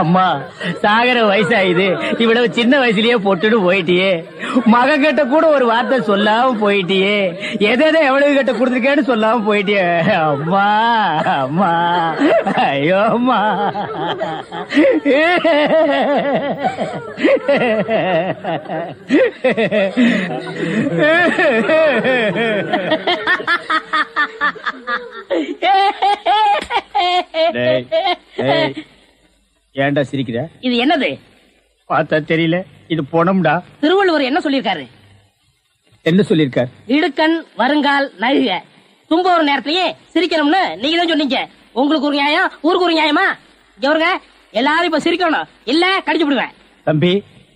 அம்மா சாகர வயசாயுது, இவ்வளவு சின்ன வயசுலயே பொட்டுட்டு போயிட்டியே. மகன் கிட்ட கூட ஒரு வார்த்தை சொல்லாம போயிட்டியே. எதை எவ்வளவு கிட்ட கொடுத்துருக்கேன்னு சொல்லாம போயிட்டியே. அம்மா அம்மா, ஐயோ அம்மா. ஏன்டா சிரிக்கிற? இது என்னது? பார்த்தா தெரியல, இது பொணம்டா. திருவள்ளுவர் என்ன சொல்லிருக்காரு? என்ன சொல்லிருக்காரு? இடுக்கண் வருங்கால் நழுக தும்ப ஒரு நேரத்திலேயே சிரிக்கணும்னு நீங்க தான் சொன்னீங்க. உங்களுக்கு ஒரு நியாயம், ஊருக்கு ஒரு நியாயமா? இவருங்க எல்லாரும் இப்ப சிரிக்கணும், இல்ல கடிச்சு விடுவேன். தம்பி,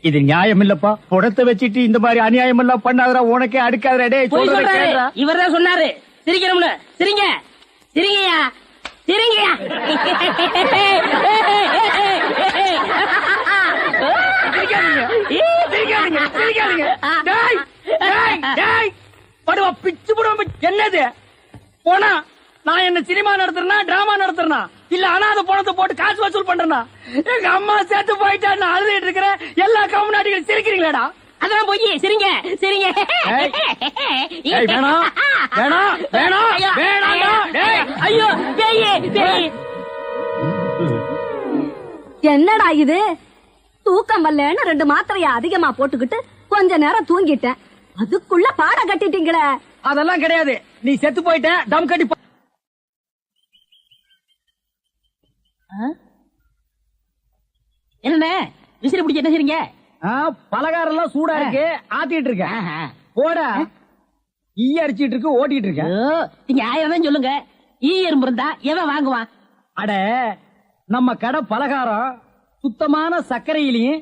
இது நியாயம் இல்லப்பா. புடத்தை வச்சிட்டு இந்த மாதிரி அநியாயம் எல்லாம் பண்ணாதரா, உனக்கே அடுக்காதரா. இவர் தான் சொன்னாரு சிரிக்கணும்னு. சிரிங்க சிரிங்கயா சிரிங்கயா. பிச்சு போடுவோம். என்னது போனா? நான் என்ன சினிமா நடத்துறேனா, டிராமா நடத்துறேனா, இல்ல அனாதை பணத்தை போட்டு காசு வசூல் பண்றேனா? எங்க அம்மா சேர்த்து போயிட்டா நான் அழுதுட்டு இருக்கிறேன். எல்லா கம்முனாட்டிகளும் சிரிக்கிறீங்களாடா? அதெல்லாம் போய் சிரிங்க சிரிங்க. வேணாம் வேணாம் வேணாம் வேணாம். ஐயோ பேய். என்னடா இது? தூக்கம் வரலன்னு 2 மாத்திரைய அதிகமா போட்டுக்கிட்டு கொஞ்ச நேரம் தூங்கிட்டேன். அதுக்குள்ள பாட கட்டிட்டீங்களே. அதெல்லாம் கிடையாது, நீ செத்து போயிட்ட. தம் கட்டி என்ன விசிறி பிடிச்சி என்ன செய்றீங்க? பலகாரம் எல்லாம் சூடா இருக்கு, ஆத்திட்டு இருக்கேன். போட ஈ அடிச்சிட்டு இருக்கு, ஓட்டிட்டு இருக்கேன். நீங்க 1000 தான் சொல்லுங்க. ஈ எறும்பு இருந்தா எவன் வாங்குவான்? அட, நம்ம கடை பலகாரம் சுத்தமான சர்க்கரையிலையும்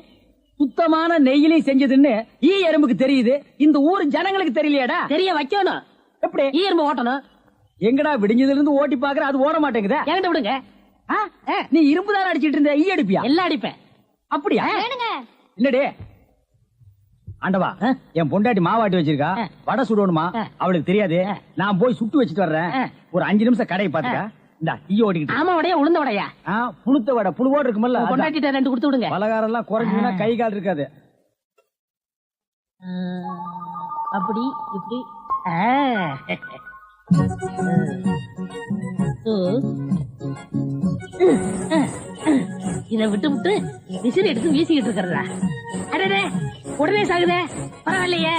சுத்தமான நெய்யிலையும் செஞ்சதுன்னு ஈ எறும்புக்கு தெரியுது. இந்த ஊர் ஜனங்களுக்கு தெரியலையாடா? தெரிய வைக்கணும். எப்படி? ஈ எறும்பு ஓட்டணும். எங்கடா விடிஞ்சதுல இருந்து ஓட்டி பாக்குற, அது ஓட மாட்டேங்குதா? என்கிட்ட விடுங்க. நீ இரும்பு தானே அடிச்சிட்டு இருந்த, ஈ அடிப்பியா? எல்லாம் அடிப்பேன். அப்படியா? என்னடே ஆண்டவா, என் பொண்டாட்டி மாவாட்டி வச்சிருக்கா, வடை சுடணுமா? அவளுக்கு தெரியாது. நான் போய் சுட்டு வச்சிட்டு வர்றேன். ஒரு 5 நிமிஷம் கடையை பாத்துக்க. இந்த ஈ ஓடிக்கிட்டு. ஆமா, வடையா உளுந்த வடையா? புளுத்த வடை, புழுவோடு இருக்குமல்ல. பொண்டாட்டிட்ட 2 கொடுத்து விடுங்க. பலகாரம் எல்லாம் குறைஞ்சுனா கை கால் இருக்காது. அப்படி இப்படி. இதை விட்டு விட்டு விசிறி எடுத்து வீசிக்கிட்டு இருக்கிறதா? அடடே, உடனே சாகுதே. பரவாயில்லையே,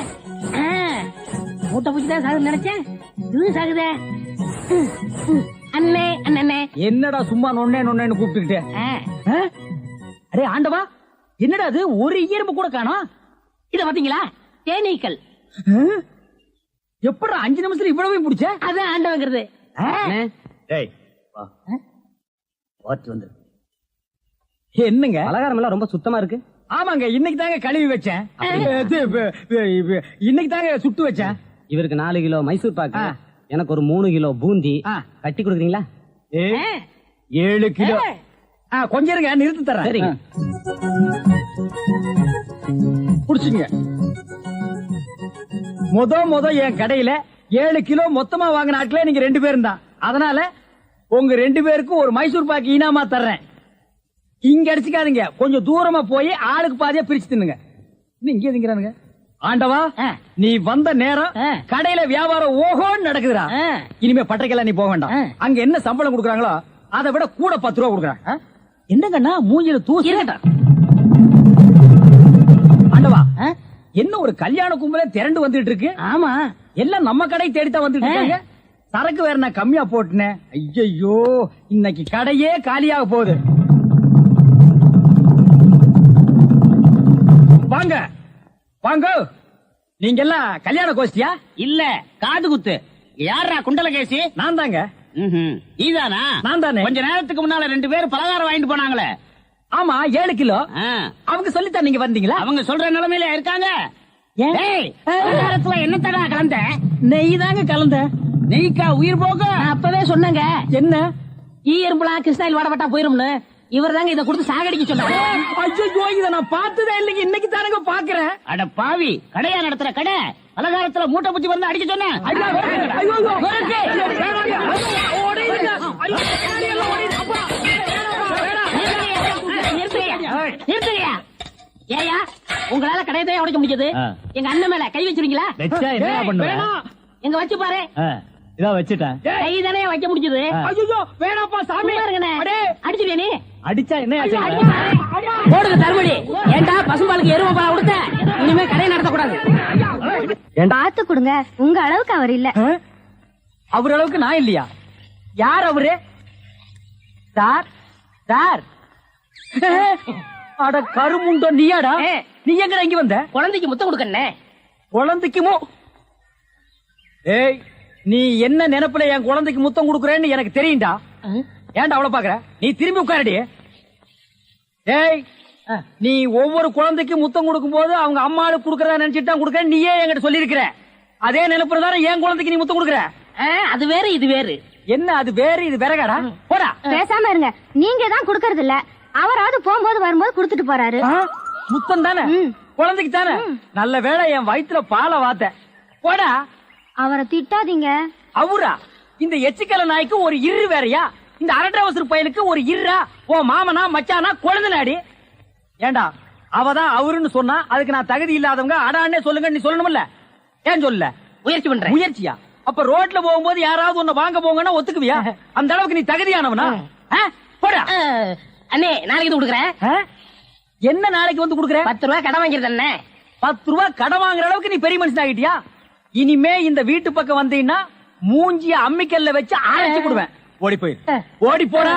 மூட்டை பூச்சிதான் சாகுது நினைச்சேன். இது சாகுதே. அண்ணே அண்ணே, என்னடா சும்மா நொண்ணே நொண்ணேன்னு கூப்பிட்டுக்கிட்டு? அரே ஆண்டவா, என்னடா அது? ஒரு இயற்பு கூட காணோம். இத பாத்தீங்களா? தேனீக்கள். எப்படா 5 நிமிஷத்துல இவ்வளவு பிடிச்ச? அதான் ஆண்டவங்கிறது. என்னங்க பலகாரம் எல்லாம் ரொம்ப சுத்தமா இருக்கு. ஆமாங்க, இன்னைக்கு தாங்க கழுவி வச்சேன். இன்னைக்கு தாங்க சுட்டு வச்சேன். இவருக்கு 4 கிலோ மைசூர் பாக்கு, எனக்கு ஒரு 3 கிலோ பூந்தி கட்டி கொடுக்குறீங்களா? 7 கிலோ. கொஞ்சம் இருங்க, நிறுத்தி தரேன். சரிங்க. புடிச்சுங்க. முத என் கடையில 7 கிலோ மொத்தமா வாங்கின ஆட்களே நீங்க 2 பேரும் தான். அதனால உங்க 2 பேருக்கும் ஒரு மைசூர் பாக்கு இனாமா தர்றேன். இங்க அடிச்சுக்காதீங்க, கொஞ்சம் தூரமா போய் ஆளுக்கு பாதியா பிரிச்சு தின்னுங்க. இங்க திங்கிறானுங்க. ஆண்டவா, நீ வந்த நேரம் கடையில வியாபாரம் ஓஹோன்னு நடக்குதுடா. இனிமே பட்டைக்கெல்லாம் நீ போக வேண்டாம். அங்க என்ன சம்பளம் கொடுக்குறாங்களோ அதை விட கூட 10 ரூபா கொடுக்குறாங்க. என்னங்கண்ணா மூஞ்சில தூசி? ஆண்டவா, என்ன ஒரு கல்யாண கும்பலே திரண்டு வந்துட்டு இருக்கு? ஆமா, எல்லாம் நம்ம கடை தேடித்தான் வந்துட்டு இருக்காங்க. சரக்கு வேற நான் கம்மியா போட்டுனேன். ஐயோ, இன்னைக்கு கடையே காலியாக போகுது. வாங்க வாங்க. நீங்க எல்லாம் கல்யாண கோஷ்டியா? இல்ல, காது குத்து. யாரா குண்டல கேசி? நான் தாங்க. நீதானா? நான் தானே. கொஞ்ச நேரத்துக்கு முன்னால 2 பேர் பலகாரம் வாங்கிட்டு போனாங்களே. ஆமா, 7 கிலோ. அவங்க சொல்லித்தான் நீங்க வந்தீங்களா? அவங்க சொல்ற நிலைமையில இருக்காங்க. பலகாரத்துல என்ன தடா கலந்த? நெய் தாங்க கலந்த. நெய்க்கா உயிர் போக? அப்பவே சொன்னங்க. என்ன? ஈ எறும்புலாம் கிருஷ்ணாயில் வாடப்பட்டா போயிரும்னு. இவர் தாங்க இதை கொடுத்து சாகடிக்க சொன்னாங்க. ஐயோ, இதை நான் பார்த்ததே இல்லைங்க, இன்னைக்கு தானங்க பாக்குறேன். அட பாவி, கடையா நடத்துற கடை பலகாரத்துல மூட்டை பூச்சி வந்து அடிக்க சொன்னேன். நிறுத்துங்கய்யா. ஏய்யா, உங்களால கடையத்தையே உடைக்க முடிஞ்சது. எங்க அண்ணன் மேல கை வச்சிருக்கீங்களா? வச்சா என்ன பண்ணுவேன்? எங்க வச்சு பாரு. இதா வச்சுட்டேன். கை தானே வைக்க முடிஞ்சது. ஐயோ வேணாப்பா சாமி. அடிச்சிருவியா நீ? அடிச்சா என்ன ஆச்சு? போடுங்க தருமடி. ஏண்டா பசும்பாலுக்கு எருமை பால் கொடுத்த? இனிமே கடை நடத்த கூடாது. பார்த்து கொடுங்க, உங்க அளவுக்கு அவர் இல்ல. அவர் அளவுக்கு நான் இல்லையா? யார் அவரு? Sir sir. அட கருமுண்டோ நீயாடா? நீ எங்கடா இங்க வந்த? குழந்தைக்கு முத்தம் கொடுக்கண்ணே. குழந்தைக்குமோ? ஏய், நீ என்ன நினைப்புல என் குழந்தைக்கு முத்தம் கொடுக்கறேன்னு எனக்கு தெரியும்டா. ஏன்டா அவளை பாக்குற? நீ திரும்பி உட்காரடி. ஏய், நீ ஒவ்வொரு குழந்தைக்கு முத்தம் கொடுக்கும் போது அவங்க அம்மாளுக்கு கொடுக்கறதா நினைச்சிட்டு தான் கொடுக்கறேன் நீயே என்கிட்ட சொல்லியிருக்கிற. அதே நினைப்புல தானே என் குழந்தைக்கு நீ முத்தம் கொடுக்கற. அது வேறு இது வேறு. என்ன அது வேறு இது வேறகாடா? போடா. பேசாம இருங்க, நீங்க தான் கொடுக்கறது இல்ல. அவராவது போகும்போது வரும்போது கொடுத்துட்டு போறாரு. முத்தம் தானே குழந்தைக்கு தானே? நல்ல வேளை என் வயித்துல பாலை வாத்த. போடா. அவரை திட்டாதீங்க. அவரா? இந்த எச்சிக்கல நாய்க்கு ஒரு இரு வேறையா? இந்த அரட்டவசர் பயலுக்கு ஒரு இருரா? ஓ மாமனா மச்சானா குழந்தைனாடி? ஏண்டா அவதான் அவருன்னு சொன்னா அதுக்கு நான் தகுதி இல்லாதவங்க அடான்னே சொல்லுங்க நீ சொல்லணும்ல? ஏன் சொல்ல? முயற்சி பண்றேன். முயற்சியா? அப்ப ரோட்ல போகும்போது யாராவது உன்னை வாங்க போங்கன்னா ஒத்துக்குவியா? அந்த அளவுக்கு நீ தகுதியானவனா? போடா. அண்ணே நாளைக்கு கொடுக்குறேன். என்ன நாளைக்கு வந்து கொடுக்குற? 10 ரூபாய் கடன் வாங்கிருந்த அண்ணே. 10 ரூபாய் கடன் வாங்குற அளவுக்கு நீ பெரிய மனுஷன் ஆகிட்டியா? இனிமே இந்த வீட்டு பக்கம் வந்தீங்கன்னா மூஞ்சிய அம்மிக்கல்ல வச்சு அரைச்சு விடுவேன். ஓடி போய் ஓடி போடா.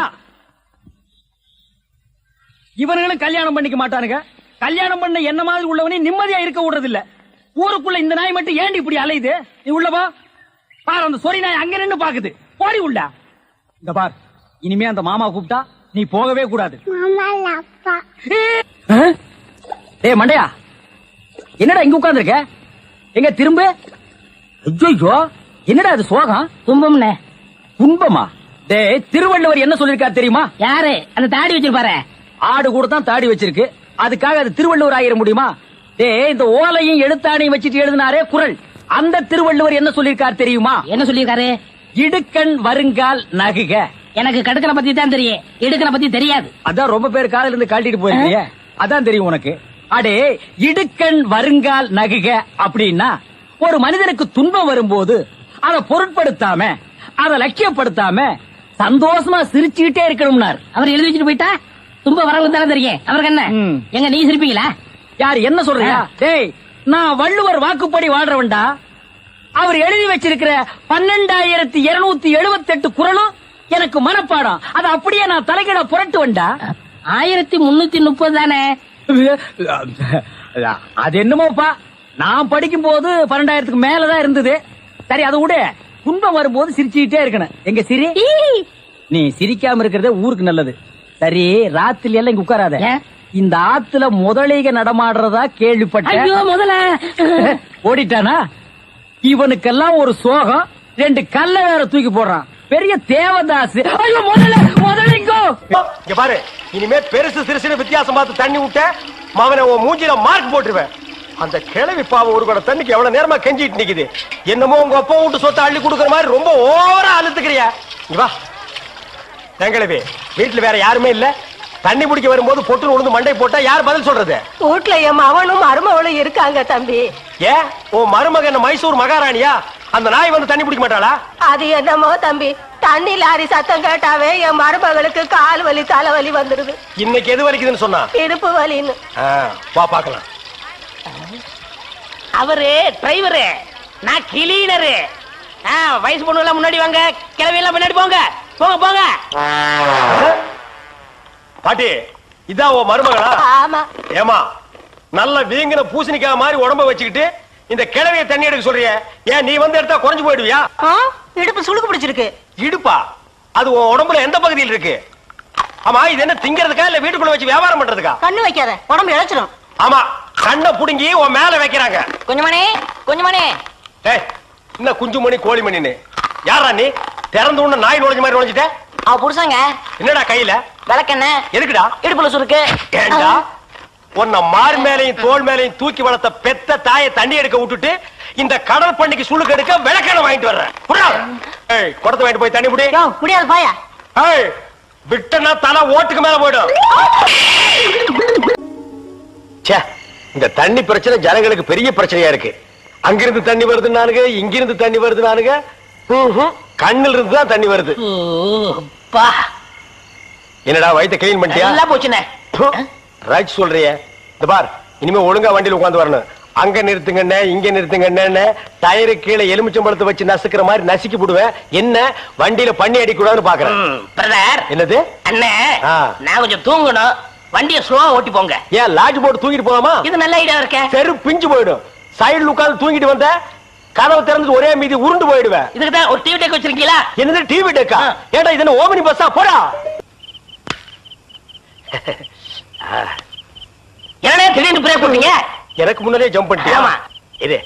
இவனுங்களும் கல்யாணம் பண்ணிக்க மாட்டானுங்க. கல்யாணம் பண்ண என்ன மாதிரி உள்ளவனே நிம்மதியா இருக்க விடுறது இல்ல. ஊருக்குள்ள இந்த நாய் மட்டும் ஏண்டி இப்படி அலையுது? நீ உள்ளவா பாரு. அந்த சொறி நாய் அங்க நின்னு பாக்குது. ஓடி உள்ள. இந்த பார், இனிமே அந்த மாமா கூப்பிட்டா நீ போகவே கூடாது. ஏய் மண்டையா, என்னடா இங்க உட்கார்ந்திருக்க? எங்க திரும்ப? ஐயோ, என்னடா அது சோகம்? துன்பம்னே. துன்பமா? டேய், திருவள்ளுவர் என்ன சொல்லிருக்காரு தெரியுமா? யாரு? அந்த தாடி வச்சிருப்பாரு. ஆடு கூட தான் தாடி வச்சிருக்கு, அதுக்காக அது திருவள்ளுவர் ஆயிர முடியுமா? டேய், இந்த ஓலையும் எழுத்தாணையும் வச்சிட்டு எழுதினாரே குறள், அந்த திருவள்ளுவர் என்ன சொல்லிருக்காரு தெரியுமா? என்ன சொல்லிருக்காரு? இடுக்கண் வருங்கால் நகுக. எனக்கு கடுக்கனை பத்தி தான் தெரியும், இடுக்கனை பத்தி தெரியாது. அதான் ரொம்ப பேர் காலையில இருந்து காட்டிட்டு போயிருக்கீங்க, அதான் தெரியும் உனக்கு. அடே, இடுக்கண் வருங்கால் நகுக அப்படின்னா ஒரு மனிதனுக்கு துன்பம் வரும்போது அதை பொருட்படுத்தாம, அதை லட்சியப்படுத்தாம சந்தோஷமா சிரிச்சுக்கிட்டே இருக்கணும்னார். அவர் எழுதி வச்சுட்டு போயிட்டா துன்பம் வரவங்க தானே தெரியும். அவருக்கு என்ன? எங்க நீ சிரிப்பீங்களா? யார் என்ன சொல்றீங்க? டேய், நான் வள்ளுவர் வாக்குப்படி வாழ்றவன்டா. அவர் எழுதி வச்சிருக்கிற 12,278 குறளும் எனக்கு மனப்பாடம். அது அப்படியே நான் தலைகீழ புரட்டுவன்டா. 1330 தானே? அது என்னமோப்பா, நான் படிக்கும் போது 12,000க்கு மேலதான் இருந்தது. சரி, அது விட துன்பம் வரும்போது சிரிச்சுக்கிட்டே இருக்கணும். எங்க சிரி? நீ சிரிக்காம இருக்கிறதே ஊருக்கு நல்லது. சரி, ராத்திரி எல்லாம் இங்க உட்காராத. இந்த ஆத்துல முதலைக நடமாடுறதா கேள்விப்பட்டேன். ஐயோ, முதல்ல ஓடிட்டானா? இவனுக்கெல்லாம் ஒரு சோகம், 2 கல்ல வேற தூக்கி போடுறான். பெரிய தேவதாஸ். ஐயோ, முதலைங்கோ. இங்க பாரு, இனிமே பெருசு சிறுசுன்னு வித்தியாசம் பார்த்து தண்ணி விட்ட மவனை உன் மூஞ்சில மார்க் போட்டுருவேன். அந்த கிழவி பாவம் ஒரு கூட தண்ணிக்கு எவ்வளவு நேரமா கெஞ்சிட்டு நிக்குது. என்னமோ உங்க அப்பா வீட்டு சொத்தை அள்ளி கொடுக்கற மாதிரி ரொம்ப ஓவரா அழுத்துக்கிறியா? இங்க வா. தங்கிழவி, வீட்டுல வேற யாருமே இல்ல. தண்ணி பிடிக்க வரும்போது பொட்டு உழுந்து மண்டை போட்டா யார் பதில் சொல்றது? வீட்டுல என் மகனும் மருமகளும் இருக்காங்க தம்பி. ஏன் உன் மருமக என்ன மைசூர் மகாராணியா? அந்த நாய் வந்து தண்ணி பிடிக்க மாட்டாளா? அது என்னமோ தம்பி, தண்ணி லாரி சத்தம் கேட்டாவே என் மருமகளுக்கு கால் வலி தலைவலி வந்துருது. இன்னைக்கு எது வலிக்குதுன்னு சொன்னா? இடுப்பு வலின்னு. வா பாக்கலாம். அவரு டிரைவரு, நான் கிளீனரு. வயசு பொண்ணு எல்லாம் முன்னாடி வாங்க, கிளவி எல்லாம் முன்னாடி போங்க. போங்க போங்க. பாட்டி, இதான் உன் மருமகளா? ஆமா. ஏமா, நல்ல வீங்கின பூசணிக்காய் மாதிரி உடம்ப வச்சுக்கிட்டு இந்த கிழவிய தண்ணி எடுக்க சொல்றிய? ஏன் நீ வந்து எடுத்தா குறைஞ்சு போயிடுவியா? இடுப்பு சுளுக்கு பிடிச்சிருக்கு. இடுப்பா? அது உன் உடம்புல எந்த பகுதியில் இருக்கு? ஆமா, இது என்ன திங்கிறதுக்கா இல்ல வீட்டுக்குள்ள வச்சு வியாபாரம் பண்றதுக்கா? கண்ணு வைக்காத, உடம்பு இழைச்சிடும். ஆமா, கண்ணை புடுங்கி உன் மேல வைக்கிறாங்க. கொஞ்சமணி, கொஞ்சமணி. ஏய், என்ன குஞ்சுமணி கோழிமணின்னு? யாரா நீ? திறந்து உள்ள நாய் நுழைஞ்ச மாதிரி நுழைஞ்சிட்ட? அவ புருஷங்க. என்னடா கையில? விளக்கெண்ண. எதுக்குடா? இடுப்புல சுருக்கு. ஏண்டா, உன்னை மார் மேலையும் தோல் மேலையும் தூக்கி வளர்த்த பெத்த தாயை தண்ணி எடுக்க விட்டுட்டு இந்த கடல் பண்ணிக்கு சுளுக்கு எடுக்க விளக்கெண்ண வாங்கிட்டு வர்றேன். குடத்தை வாங்கிட்டு போய் தண்ணி புடி. முடியாது பாயா. விட்டனா தலை ஓட்டுக்கு மேல போயிடும். இந்த தண்ணி பிரச்சனை ஜனங்களுக்கு பெரிய பிரச்சனையா இருக்கு. அங்கிருந்து தண்ணி வருதுன்னானுங்க, இங்கிருந்து தண்ணி வருதுனானுங்க. கண்ணில் இருந்து தான் தண்ணி வருது. என்னடா வயித்தை கிளீன் பண்ணிட்டியா? எல்லாம் போச்சுனே. ரைட் சொல்றியே. இந்த பார், இனிமே ஒழுங்கா வண்டியில உட்கார்ந்து வரணும். அங்க நிறுத்துங்கண்ணே, இங்க நிறுத்துங்கண்ணே, டயரு கீழே எலுமிச்சம்பழத்தை வச்சு நசுக்கிற மாதிரி நசுக்கி போடுவேன். என்ன வண்டியில பண்ணி அடிக்கூடாதுன்னு பாக்குறேன். பிரதர், என்னது அண்ணே, நான் கொஞ்சம் தூங்கணும். வண்டியை ஸ்லோவா ஓட்டி போங்க. ஏன் லாட்ஜ் போட்டு தூங்கிட்டு போலாமா? இது நல்ல ஐடியா இருக்கே. சரி, பிஞ்சு போயிடும். சைடுல உட்கார்ந்து தூங்கிட்டு வந்த கதவு திறந்து ஒரே மீதி உருண்டு போயிடுவேன். இதுக்கு தான் ஒரு டிவி டெக் வச்சிருக்கீங்களா? என்னது டிவி டெக்கா? ஏடா இது ஓமனி பஸ்ஸா? போடா. என்னடா திடீர்னு பிரேக் போட்டீங்க? எனக்கு முன்னாடியே ஜம்ப் பண்ணிட்டியா? ஆமா. இது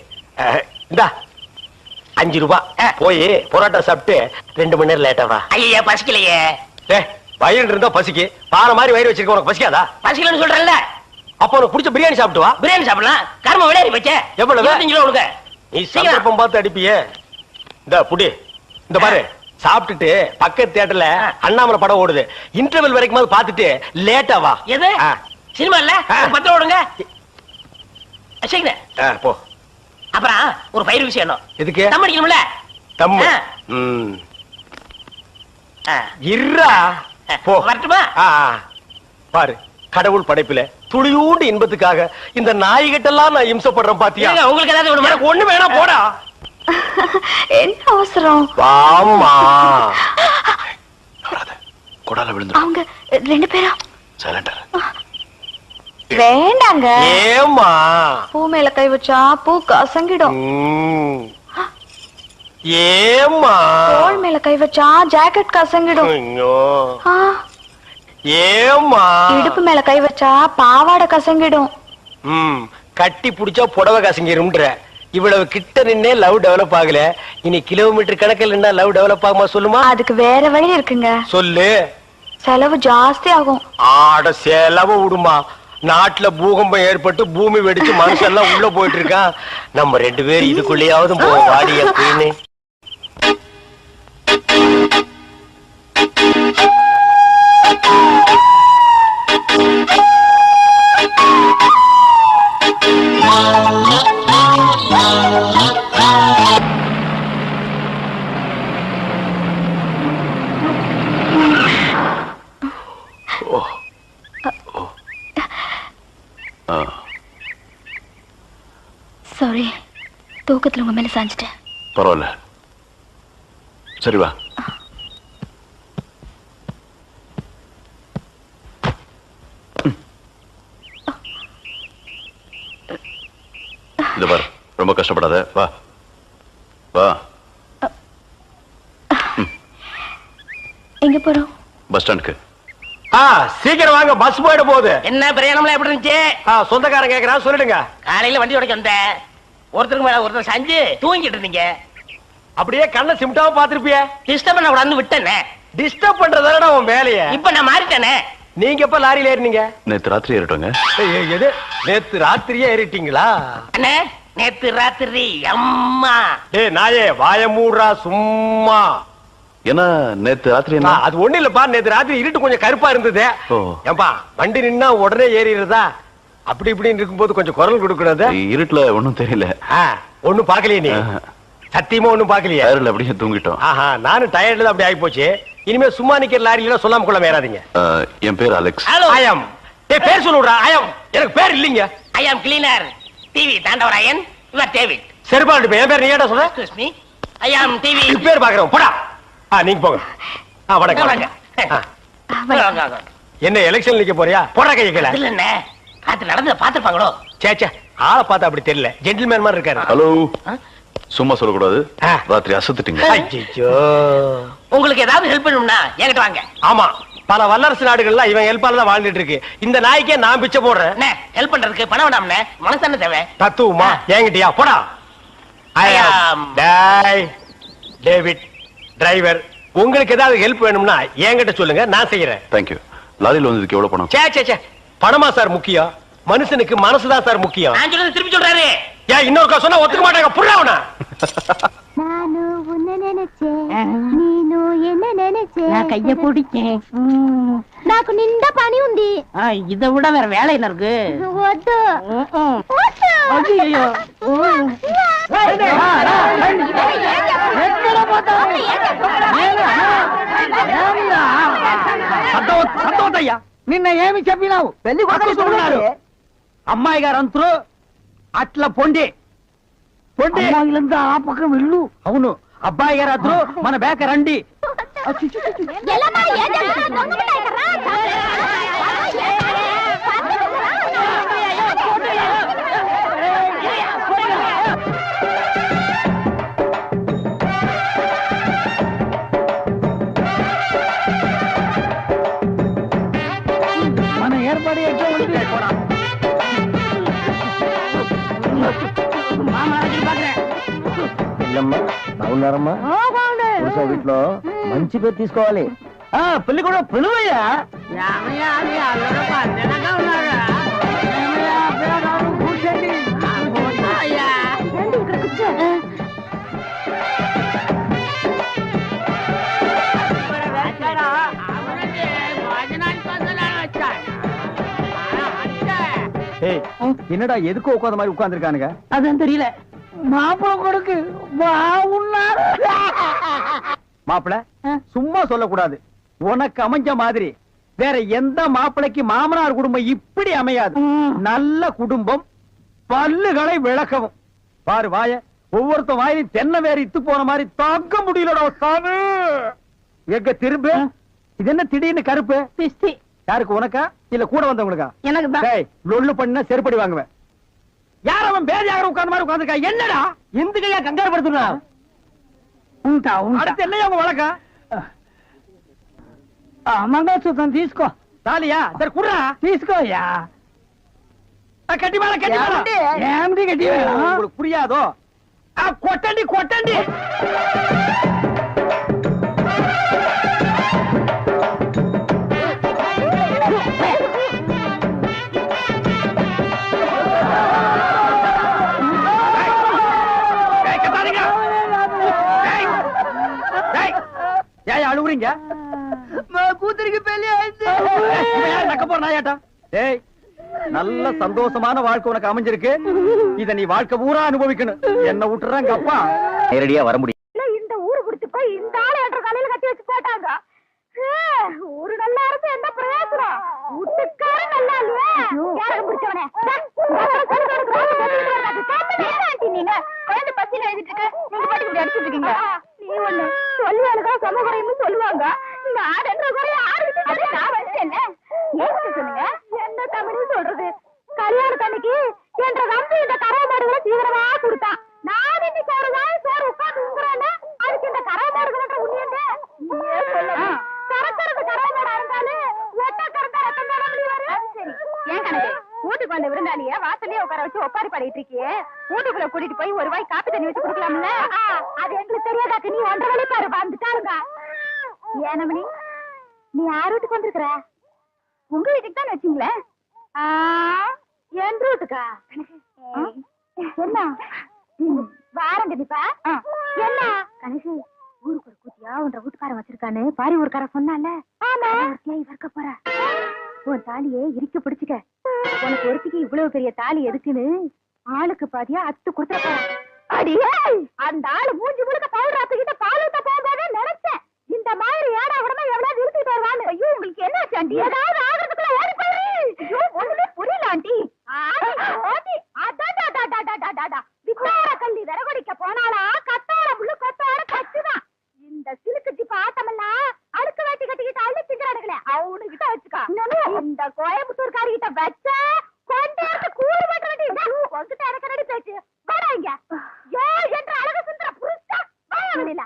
இந்தா 5 ரூபாய். போய் பொரோட்டா சாப்பிட்டு 2 மணி நேரம் லேட்டா வா. ஐயா பசிக்கலையே. வயிறு இருந்தா பசிக்கு. பாறை மாதிரி வயிறு வச்சிருக்க உனக்கு பசிக்காதா? பசிக்கலன்னு சொல்றேன்ல. அப்ப உனக்கு பிடிச்ச பிரியாணி சாப்பிட்டு வா. பிரியாணி சாப்பிடலாம். கர்ம விளையாடி போச்சே. எவ்வளவு? 25 ரூபா கொடுங்க. நீ சந்தர்ப்பம் பார்த்து அடிப்பியே. இந்த புடி, இந்த பாரு, சாப்பிட்டுட்டு பக்கத்து தியேட்டர்ல அண்ணாமலை படம் ஓடுது. இன்டர்வல் வரைக்கும் பாத்துட்டு லேட்டா வா. எது சினிமா இல்ல? 10 ரூபா கொடுங்க. போ. அப்புறம் ஒரு பயிர் விஷயம். எதுக்கு? தம் அடிக்கணும்ல. தம்மு இருடா. போ. வரட்டுமா? பாரு, கடவுள் படைப்பில துளியூண்டு இன்பத்துக்காக இந்த நாய்கிட்டெல்லாம் நான் இம்சப்படுறேன் பாத்தியா? உங்களுக்கு ஏதாவது எனக்கு ஒண்ணு வேணா. போடா. என்ன அவசரம்? வாமா. கொடால விழுந்து. அவங்க 2 பேரும் சைலண்டா. வேண்டாங்க. ஏமா? பூ மேல கை வச்சா பூ கசங்கிடும். ஏமா? தோள் மேல கை வச்சா ஜாக்கெட் கசங்கிடும். ஏமா? இடுப்பு மேல கை வச்சா பாவாடை கசங்கிடும். கட்டி புடிச்சா புடவை கசங்கிரும்ன்ற. இவ்வளவு கிட்ட நின்னே லவ் டெவலப் ஆகல. இனி கிலோமீட்டர் கணக்கில் நின்னா லவ் டெவலப் ஆகுமா சொல்லுமா? அதுக்கு வேற வழி இருக்குங்க. சொல்லு. செலவு ஜாஸ்தி ஆகும். ஆட செலவு விடுமா. நாட்டுல பூகம்பம் ஏற்பட்டு பூமி வெடிச்சு மனுஷெல்லாம் உள்ள போயிட்டு இருக்கான். நம்ம 2 பேரும் இதுக்குள்ளேயாவது போவோம். வாடி அப்படின்னு. சாரி, தூக்கத்துல உங்க மேல சாஞ்சிட்டேன். பரவாயில்ல, சரி வா. இந்த பாரு, ரொம்ப கஷ்டப்படாத. வா வா. எங்க போறோம்? பஸ் ஸ்டாண்டுக்கு. சீக்கிரம் வாங்க, பஸ் போயிட போகுது. என்ன பிரயாணம்லாம் எப்படி இருந்துச்சு? சொந்தக்காரன் கேக்குறான், சொல்லிடுங்க. காலையில வண்டி உடைக்க வந்தேன். ஒருத்தருக்கு மேல ஒருத்தர் சாஞ்சு தூங்கிட்டு இருந்தீங்க. அப்படியே கண்ணை சிமிட்டாம பாத்துருப்பிய. டிஸ்டர்ப் பண்ண கூடாதுன்னு விட்டேனே. டிஸ்டர்ப் பண்றதானடா உன் வேலைய. இப்ப நான் மாறிட்டேனே. நீங்க எப்ப லாரியில ஏறினீங்க? நேத்து ராத்திரி ஏறிட்டோங்க. எது? நேத்து ராத்திரியே ஏறிட்டீங்களா? அண்ணே, நேத்து ராத்திரி. அம்மா நாயே வாய மூடுறா சும்மா. ஏன்னா நேத்து ராத்திரி என்ன? அது ஒண்ணு இல்லப்பா, நேத்து ராத்திரி இருட்டு கொஞ்சம் கருப்பா இருந்தது. ஏன்பா வண்டி நின்னா உடனே ஏறிடுறதா? அப்படி இப்படின்னு இருக்கும்போது கொஞ்சம் குரல் கொடுக்கறது. இருட்டுல ஒண்ணும் தெரியல. ஒண்ணும் பாக்கலையே நீ? சத்தியமா ஒண்ணும் பாக்கலையா? அப்படியே தூங்கிட்டோம். நானும் டயர்ட்ல அப்படி ஆகி போச்சு. இனிமே சும்மா நிக்கிற லாரியில சொல்லாம கொள்ள மேறாதீங்க. என் பேர் அலெக்ஸ். ஐயம். பேர் சொல்லுடா. ஐயம். எனக்கு பேர் இல்லீங்க. I am cleaner TV Thandavarayan. Your David. சரிப்பா, என் பேர் நீ ஏடா சொல்ற? Excuse me, I am TV. பேர் பாக்குறோம். போடா. நீங்க போங்க. வணக்கம். என்ன எலெக்ஷன் நிக்க போறியா? போடா கையை கீழ. இல்ல என்ன ராத்திரி நடந்து பாத்துப்பாங்களோ? சேச்சே, ஆளை பார்த்தா அப்படி தெரியல. ஜென்டில்மேன் மாதிரி இருக்காரு. ஹலோ, சும்மா சொல்லக்கூடாது. ராத்திரி அசத்துட்டீங்க. ஐயோ, உங்களுக்கு ஏதாவது ஹெல்ப் பண்ணணும்னா என்கிட்ட வாங்க. ஆமா, பல வல்லரசு நாடுகள்ல இவன் ஹெல்ப்பால தான் வாழ்ந்துட்டு இருக்கு. இந்த நாய்க்கே நான் பிச்சை போடுறேன். ஹெல்ப் பண்றதுக்கு பணம் வேண்டாம்னே, மனசு தானே தேவை. தத்துவமா என்கிட்டயா? போடா. David driver. உங்களுக்கு ஏதாவது ஹெல்ப் வேணும்னா என்கிட்ட சொல்லுங்க, நான் செய்யறேன். தேங்க்யூ. லாரியில் வந்ததுக்கு எவ்வளவு பணம்? சே பணமா சார் முக்கியம்? மனுஷனுக்கு மனசுதான் சார் முக்கியம். நான் சொல்றது திருப்பி சொல்றாரு. ஏன் இன்னொரு சொன்னா ஒத்துக்க மாட்டாங்க. புரியவனா? உன்னை நினைச்சேன் நீனு என்ன நினைச்சேன் நான் கைய பிடிச்சேன் నాకు నిండా పని ఉంది இதை விட வேற வேலை என்ன இருக்கு వద్దు ஐயோ సంతోషయ్యా నిన్న ఏమి చెప్పినావు పెళ్లి కొడుకున్నారు అమ్మాయి గారు అంతరు అట్లా పొండి పొండి ఆ పక్కన వెళ్ళు అవును అబ్బాయి గారు అద్దరు మన బేక రండి మన ఏర్పాటు ఎట్లా ఉంది బాగున్నారమ్మా వీటిలో మంచి పేరు తీసుకోవాలి పెళ్లి కూడా పిలువయ్యా என்னடா எதுக்கு உட்காந்த மாதிரி உட்கார்ந்துருக்கானுங்க அதான் தெரியல மாப்பிள கொடுக்கு பாவுன்னாரு மாப்பிள சும்மா சொல்லக்கூடாது உனக்கு அமைஞ்ச மாதிரி வேற எந்த மாப்பிளைக்கு மாமனார் குடும்பம் இப்படி அமையாது நல்ல குடும்பம் பல்லுகளை விளக்கவும் பாரு வாய ஒவ்வொருத்த வாயிலும் தென்னை வேற இத்து போன மாதிரி தாக்க முடியலடா சாமி எங்க திரும்ப இது என்ன திடீர்னு கருப்பு பிஸ்தி யாருக்கு உனக்கா இல்ல கூட வந்தவங்களுக்கா எனக்கு தான் லொல்லு பண்ணா செருப்படி வாங்குவேன் யார் அவன் பேதியாக உட்கார்ந்த மாதிரி உட்கார்ந்துருக்கா என்னடா எந்த கையா கங்காரு படுத்துனா அடுத்து என்னையா உங்க வழக்கம் మంగళసూత్రం తీసుకో தாலியா சரி குடுறா తీసుకోయా கட்டி மேல கட்டி மேல ఏమిటి గట్టి உங்களுக்கு புரியாதோ கொட்டண்டி கொட்டண்டி ஏன் அழுவுறீங்க కూతురికి పెళ్లి అయితే நக்க போற நாயாட்டா டேய் நல்ல சந்தோஷமான வாழ்க்கை உனக்கு அமைஞ்சிருக்கு இத நீ வாழ்க்கை பூரா அனுபவிக்கணும் என்ன விட்டுறாங்க அப்பா நேரடியா வர முடியும் இந்த ஊரு குடிச்சு போய் இந்த ஆளு என்ற காலையில கட்டி வச்சு போட்டாங்க ஊரு நல்லா இருந்து என்ன பிரயோஜனம் வீட்டுக்காரன் நல்லா இல்லையா யாரும் பிடிச்சவனே நீங்க குழந்தை பசியில எழுதிட்டு இருக்க நீங்க பாட்டு இப்படி அடிச்சுட்டு இருக்கீங்க நீ ஒண்ணு சொல்லுவாளுக்கா சமகுறைன்னு சொல்லுவாங்க இந்த ஆடுன்ற குறைய ஆடு நான் வச்சேன்ல ஏன் சொன்னீங்க என்ன தமிழ் சொல்றது கல்யாணத்தன்னைக்கு என்ற நம்பி இந்த கரை மாடுகளை தீவிரமா கொடுத்தான் நான் இன்னைக்கு சோறு உட்காந்து உங்குறேன்னு அதுக்கு இந்த கரை மாடுகள்ன்ற உண்மையங்க கறக்கிறது கரை மாடா இருந்தாலும் ஒட்டா கறந்தா ரத்தம் தான முடிவாரு சரி ஏன் கணக்கு வீட்டுக்கு வந்த விருந்தாளிய வாசல்லயே உட்கார வச்சு ஒப்பாரி பாடிட்டு இருக்கியே வீட்டுக்குள்ள கூட்டிட்டு போய் ஒரு வாய் காப்பி தண்ணி வச்சு குடுக்கலாம்ல அது எங்களுக்கு தெரியாதாக்கு நீ ஒன்றரை வழி பாரு வந்துட்டாருங்க ஏனமணி நீ யார் வீட்டுக்கு வந்திருக்கிற உங்க வீட்டுக்கு தான் வச்சீங்களேன் என் வீட்டுக்கா என்ன வாரங்க தீபா என்ன கணேஷ் ஊருக்கு ஒரு கூட்டியா உன்ற வீட்டுக்காரன் வச்சிருக்கானு பாரி ஊருக்காரன் சொன்னால ஆமா இருக்க போற உன் தாலியே இறுக்கி பிடிச்சுக்க உனக்கு ஒருத்திக்கு இவ்வளவு பெரிய தாலி எதுக்குன்னு ஆளுக்கு பாதியா அத்து கொடுத்துற அடியே அந்த ஆளு மூஞ்சி முழுக்க பவுடர் ஆத்துக்கிட்ட பால் ஊத்த போகும்போதே நினைச்சேன் இந்த மாதிரி ஏடா உடனே எவ்வளவு நிறுத்திட்டு வருவான்னு ஐயோ உங்களுக்கு என்ன ஆண்டி ஏதாவது ஆகிறதுக்குள்ள ஓடி போயிரு ஐயோ ஒண்ணுமே புரியல ஆண்டி வித்தார கல்லி விறகொடிக்க போனாலா கத்தார முள்ளு கொத்தார கச்சுதான் இந்த சிலுக்கு ஜிப்ப ஆட்டமெல்லாம் அடுக்கு வேட்டி கட்டிக்கிட்டு அள்ளி திங்கிறானுங்களே அவனு கிட்ட வச்சுக்கா இந்த கோயம்புத்தூர்காரி கிட்ட வச்ச கொண்டாந்து கூறு பண்றடி உங்ககிட்ட எனக்கு ரெடி பேச்சு வராங்க ஏ என்ற அழகு சுந்தர புருஷா வாயா வெளியில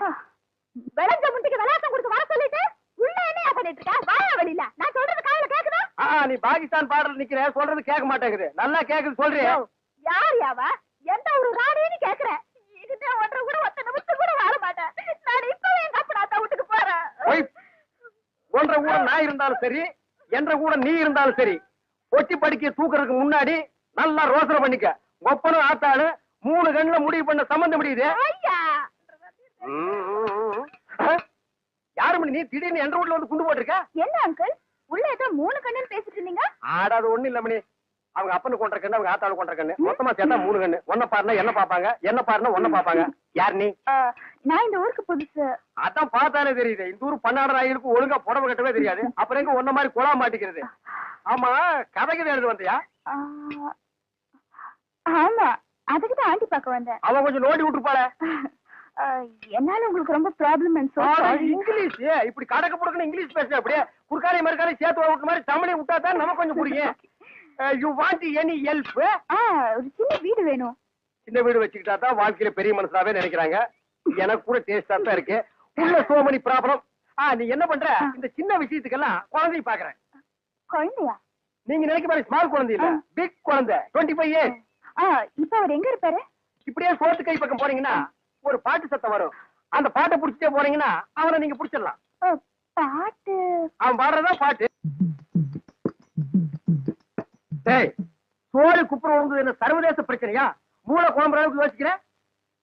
விளைஞ்ச முண்டிக்கு விளையாட்டம் கொடுத்து வர சொல்லிட்டு உள்ள என்னையா பண்ணிட்டு இருக்க வாயா வெளியில நான் சொல்றது காதுல கேக்குதா நீ பாகிஸ்தான் பாடல் நிக்கிற சொல்றது கேட்க மாட்டேங்குது நல்லா கேக்குது சொல்றியா யார் யாவா எந்த ஒரு ராணின்னு கேக்குறேன் இதுட்ட ஒன்றரை கூட ஒத்த நிமிஷம் கூட வர மாட்டேன் நான் இப்பவே எங்க அப்பா வீட்டுக்கு போறேன் ஒன்றரை கூட நான் இருந்தாலும் சரி என்ற கூட நீ இருந்தாலும் சரி ஒட்டி படிக்க தூக்குறதுக்கு முன்னாடி நல்லா ரோசனை பண்ணிக்க ஒப்பனும் ஆத்தாளு 3 கண்ணுல முடிவு பண்ண சம்பந்தம் முடியுது ஐயா யாரு நீ திடீர்னு என்ற வீட்டுல வந்து குண்டு போட்டிருக்க? என்ன அங்கிள் உள்ள ஏதோ 3 கண்ணுன்னு பேசிட்டு இருந்தீங்க? ஆடாது ஒண்ணு இல்ல மணி. அவங்க அப்பனு கொண்ட கண்ணு, அவங்க ஆத்தாளு கொண்ட கண்ணு, மொத்தமா சேர்த்தா 3 கண்ணு. ஒன்ன பாருனா என்ன பாப்பாங்க, என்ன பாருனா ஒன்ன பாப்பாங்க. யார் நீ? நான் இந்த ஊருக்கு புதுசு. அதான் பார்த்தாலே தெரியுது. இந்த ஊர் பன்னாடு ஆயிருக்கு, ஒழுங்கா புடவை கட்டவே தெரியாது. அப்புறம் எங்க ஒன்ன மாதிரி குழா மாட்டிக்கிறது? ஆமா, கதைக்கு எழுது வந்தியா? ஆமா, அதுக்குதான் ஆண்டி பார்க்க வந்தேன். அவன் கொஞ்சம் நோண்டி விட்டுருப்பாள. என்னால உங்களுக்கு ரொம்ப ப்ராப்ளம். இங்கிலீஷ் இப்படி கடக்க புடக்குன்னு இங்கிலீஷ் பேசுற அப்படியே குறுக்காரி மறுக்காரி சேர்த்து விட்டு மாதிரி தமிழையும் விட்டா தான் நமக்கு கொஞ்சம் புரியும். You want any help? ஒரு சின்ன வீடு வேணும். சின்ன வீடு வச்சுக்கிட்டா தான் வாழ்க்கையில பெரிய மனசாவே நினைக்கிறாங்க. எனக்கு கூட டேஸ்டா தான் இருக்கு. உள்ள சோமனி ப்ராப்ளம். நீ என்ன பண்ற? இந்த சின்ன விஷயத்துக்கெல்லாம் குழந்தைய பாக்குறேன். குழந்தையா? நீங்க நினைக்க மாதிரி ஸ்மால் குழந்தை இல்ல, பிக் குழந்தை. 25 years. இப்ப அவர் எங்க இருப்பாரு? இப்படியே சோத்து கை பக்கம் போறீங்கன்னா ஒரு பாட்டு சத்தம் வரும். அந்த பாட்டை புடிச்சிட்டே போறீங்கன்னா அவனை நீங்க புடிச்சிடலாம். பாட்டு? அவன் பாடுறதா பாட்டு. டேய், சோறு குப்புற உழுந்தது என்ன சர்வதேச பிரச்சனையா? மூளை குழம்புற அளவுக்கு யோசிக்கிறேன்.